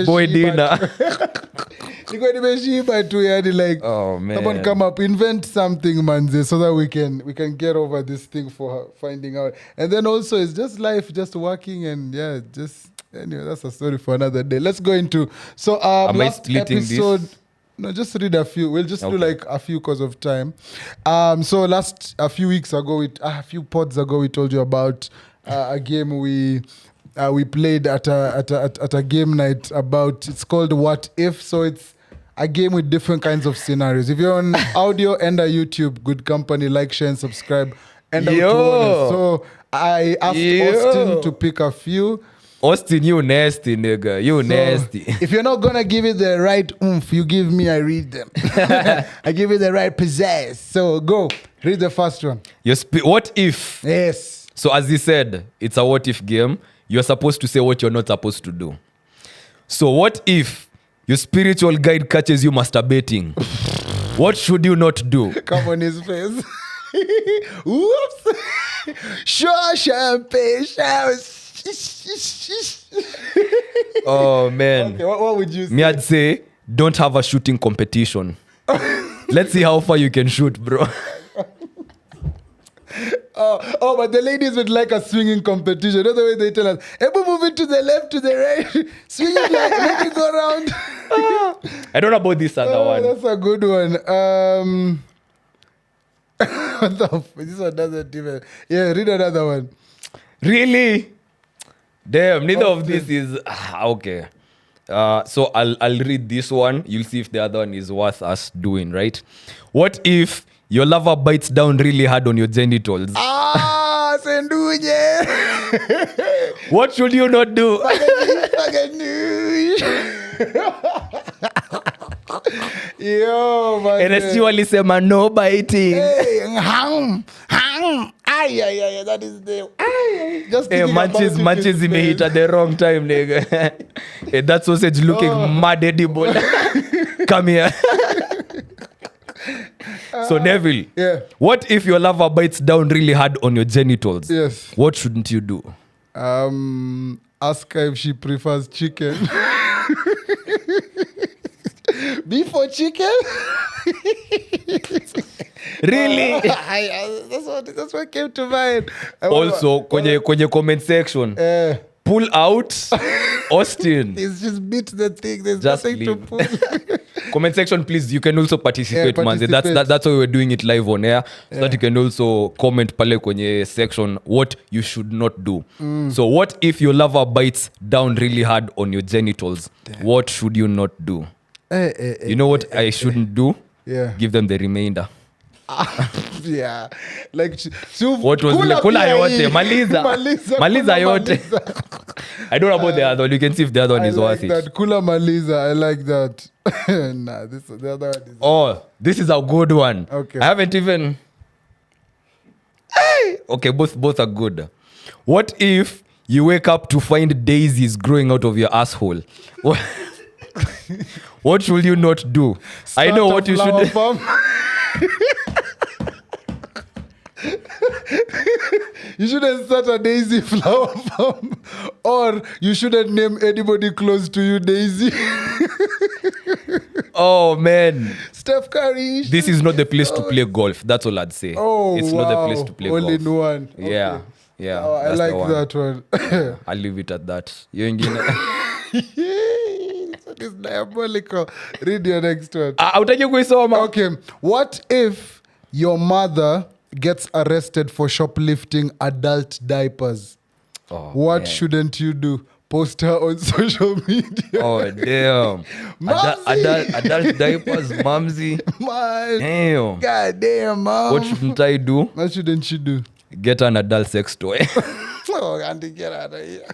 Boy dinner. Like, oh man. Someone come up, invent something, manze, so that we can get over this thing for finding out. And then also it's just life, just working, and anyway, that's a story for another day. Let's go into Am I last splitting episode. this? No, just read a few. We'll just do like a few because of time. So a few weeks ago, a few pods ago, we told you about a game we played at a game night about. It's called What If. So it's a game with different kinds of scenarios. If you're on audio and YouTube, good company, like, share, and subscribe. And so I asked Austin to pick a few. Austin, you nasty, nigga. You nasty. If you're not gonna give it the right oomph, you give me, I read them. I give it the right pizzazz. So go, read the first one. What if? Yes. So as he said, it's a what if game. You're supposed to say what you're not supposed to do. So what if your spiritual guide catches you masturbating? What should you not do? Come on his face. Whoops. Sure, champagne. Oh man. Okay, what would you say? Me, I'd say don't have a shooting competition. Let's see how far you can shoot, bro. But the ladies would like a swinging competition. That's the way they tell us. Ever move it to the left, to the right. Swing it like, make it go around. I don't know about this other one. That's a good one. This one doesn't even. Yeah, read another one. Really? Damn, neither of this is okay. So I'll read this one. You'll see if the other one is worth us doing, right? What if your lover bites down really hard on your genitals? Senduje. What should you not do? Yo, man. NSG walisema no biting. Hey, that is the. Just Hey, Manches imehit at the wrong time, nigga. Hey, that sausage looking mad edible. Come here. So Neville, Yeah. what if your lover bites down really hard on your genitals? Yes. What shouldn't you do? Ask her if she prefers chicken. Beef or chicken? Really? That's what came to mind. Also, kwenye comment section, pull out Austin. It's just beat the thing. There's Just nothing leave. to pull. Comment section, please. You can also participate, Yeah, man. participate. That's why we're doing it live on air, so that you can also comment pale kwenye section what you should not do. So, what if your lover bites down really hard on your genitals? What should you not do? You know what I shouldn't do? Yeah. Give them the remainder. Yeah. Like, What was kula yote? Maliza yote. I don't know about the other one. You can see if the other one is worth that. it. Kula Maliza. I like that. Nah, the other one is. Oh, this is a good one. Okay. I haven't even. Hey! Okay, both are good. What if you wake up to find daisies growing out of your asshole? What should you not do? I know what you should do. You shouldn't start a daisy flower farm, or you shouldn't name anybody close to you Daisy. Oh man, Steph Curry. this is not the place to play golf. That's all I'd say. Oh, it's wow. not the place to play All golf. in one. Yeah, Okay. yeah. Oh, I that's the like one. that one. I'll leave it at that. You ingine. That is diabolical. Read your next one. Hautaki kuisoma? Okay. What if your mother gets arrested for shoplifting adult diapers? Oh, What man. shouldn't you do? Post her on social media. Oh damn. Mumsy. Adult diapers, mumsy. Man. Damn. God damn, mom. What shouldn't I do? What shouldn't you do? Get an adult sex toy. Oh, Andy, get out of here.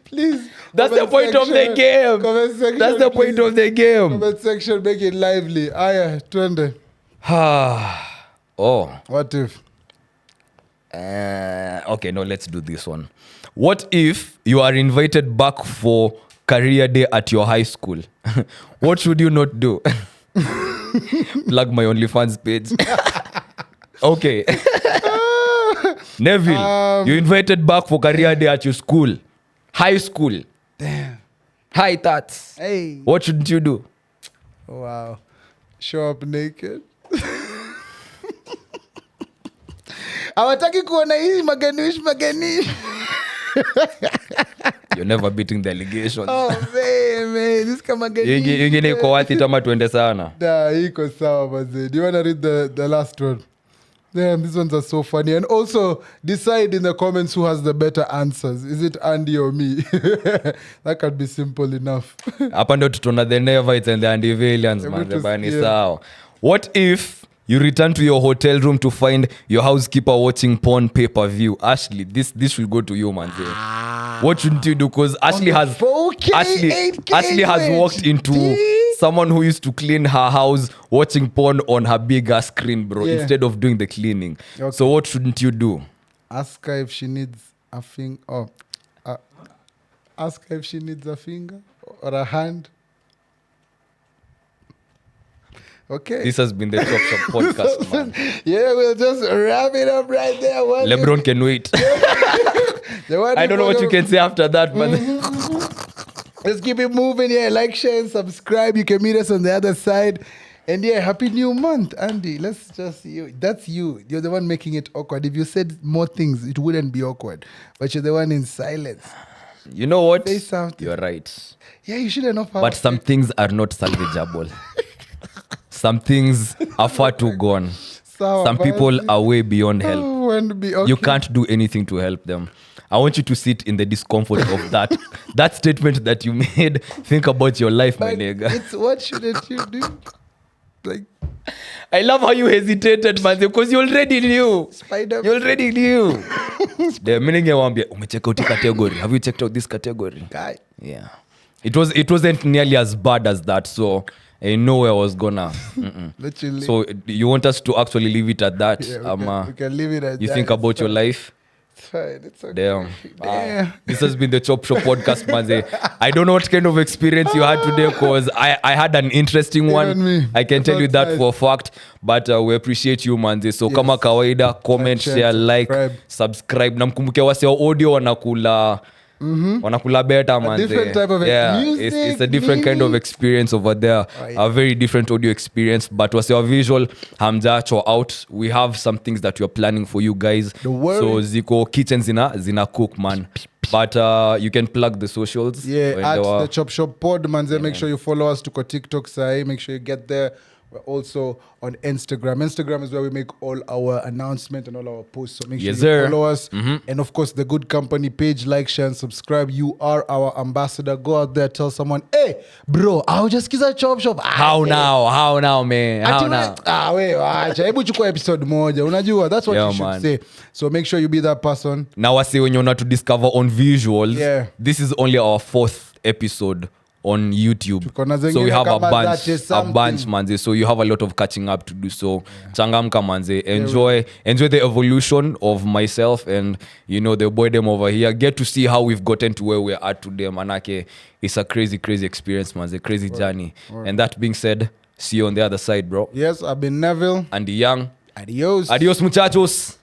Please. That's the comment point of the section. game. Comment section, That's the point please. of the game. Comment section, make it lively. Aya, twende. Oh. What if? Okay, no, let's do this one. What if you are invited back for career day at your high school? What should you not do? Plug my OnlyFans page. Okay. Neville, you invited back for career day at your school. High school. Damn. Hi, tats. Hey. What shouldn't you do? Wow. Show up naked. Hawataki kuona hii maganish. You're never beating the allegations. Oh, man. This kamaganish. Ingine iko wathi tama tuende sana. Nah, iko sawa mazee. Do you want to read the last one? Damn, these ones are so funny. And also, decide in the comments who has the better answers. Is it Andy or me? That can be simple enough. Hapa ndo tutaona the Nevites and the Antivalians, man. The bani yeah. sawa. What if you return to your hotel room to find your housekeeper watching porn pay-per-view? Ashley, this should go to you, man. What shouldn't you do? Because Ashley has 4K, 8K Ashley has walked into someone who used to clean her house watching porn on her big ass screen, bro, Yeah. instead of doing the cleaning. Okay. So what shouldn't you do? Ask her if she needs a finger. Ask her if she needs a finger or a hand. Okay. This has been the Chop Shop podcast, man. Yeah, we'll just wrap it up right there. LeBron can wait. I don't know what you can say after that, but Let's keep it moving. Yeah, like, share, and subscribe. You can meet us on the other side. And yeah, happy new month, Andy. Let's just that's you. You're the one making it awkward. If you said more things, it wouldn't be awkward. But you're the one in silence. you know what? Say something. You're right. Yeah, you shouldn't have. But some things are not salvageable. Some things are far too gone. Some people are way beyond help. Okay. You can't do anything to help them. I want you to sit in the discomfort of that statement that you made. Think about your life, my But nigga. it's what shouldn't you do? Like I love how you hesitated, man, because you already knew. Spider. You already knew. The meaning wambia umecheck out category. Have you checked out this category? Guy. Yeah. It wasn't nearly as bad as that, so I know where I was gonna. Literally. So you want us to actually leave it at that? Yeah, we can leave it at you that. think about your life? It's fine. It's okay. Damn. Damn. This has been the Chop Shop podcast, manze. I don't know what kind of experience you had today, because I had an interesting one. Even me. I can tell you that Outside. for a fact. But we appreciate you, manze. So kama kawaida, comment, share, like, subscribe. Namkumbuke wase wa audio wanakula better, manze. different type of music, it's a different kind of experience over there. A very different audio experience. But wase wa visual, hamjacho out. We have some things that we're planning for you guys. Don't worry. So ziko kitchen zina cook, man. But you can plug the socials. Yeah, And, at the Chop Shop Pod, manze. Make sure you follow us to TikTok, say. Make sure you get there. We're also on Instagram. Instagram is where we make all our announcements and all our posts. So make sure Yes, you sir. follow us. And of course, the Good Company page, like, share, and subscribe. You are our ambassador. Go out there, tell someone, hey, bro, I'll just kiss a Chop Shop. How now, man? How now? Wait, wacha. Hebu chukua episode moja. Unajua, that's what Yeah, you should man. say. So make sure you be that person. Now I say when you want to discover on visuals, Yeah. this is only our 4th episode on YouTube. Tukona So we zingine have a kama bunch, that is something. manze. So you have a lot of catching up to do. So changamka, manze. Enjoy the evolution of myself and the boy them over here. Get to see how we've gotten to where we're at today, manake. It's a crazy experience, manze. Crazy journey. And that being said, see you on the other side, bro. Yes, I've been Neville. And the young. Adios. Adios, muchachos.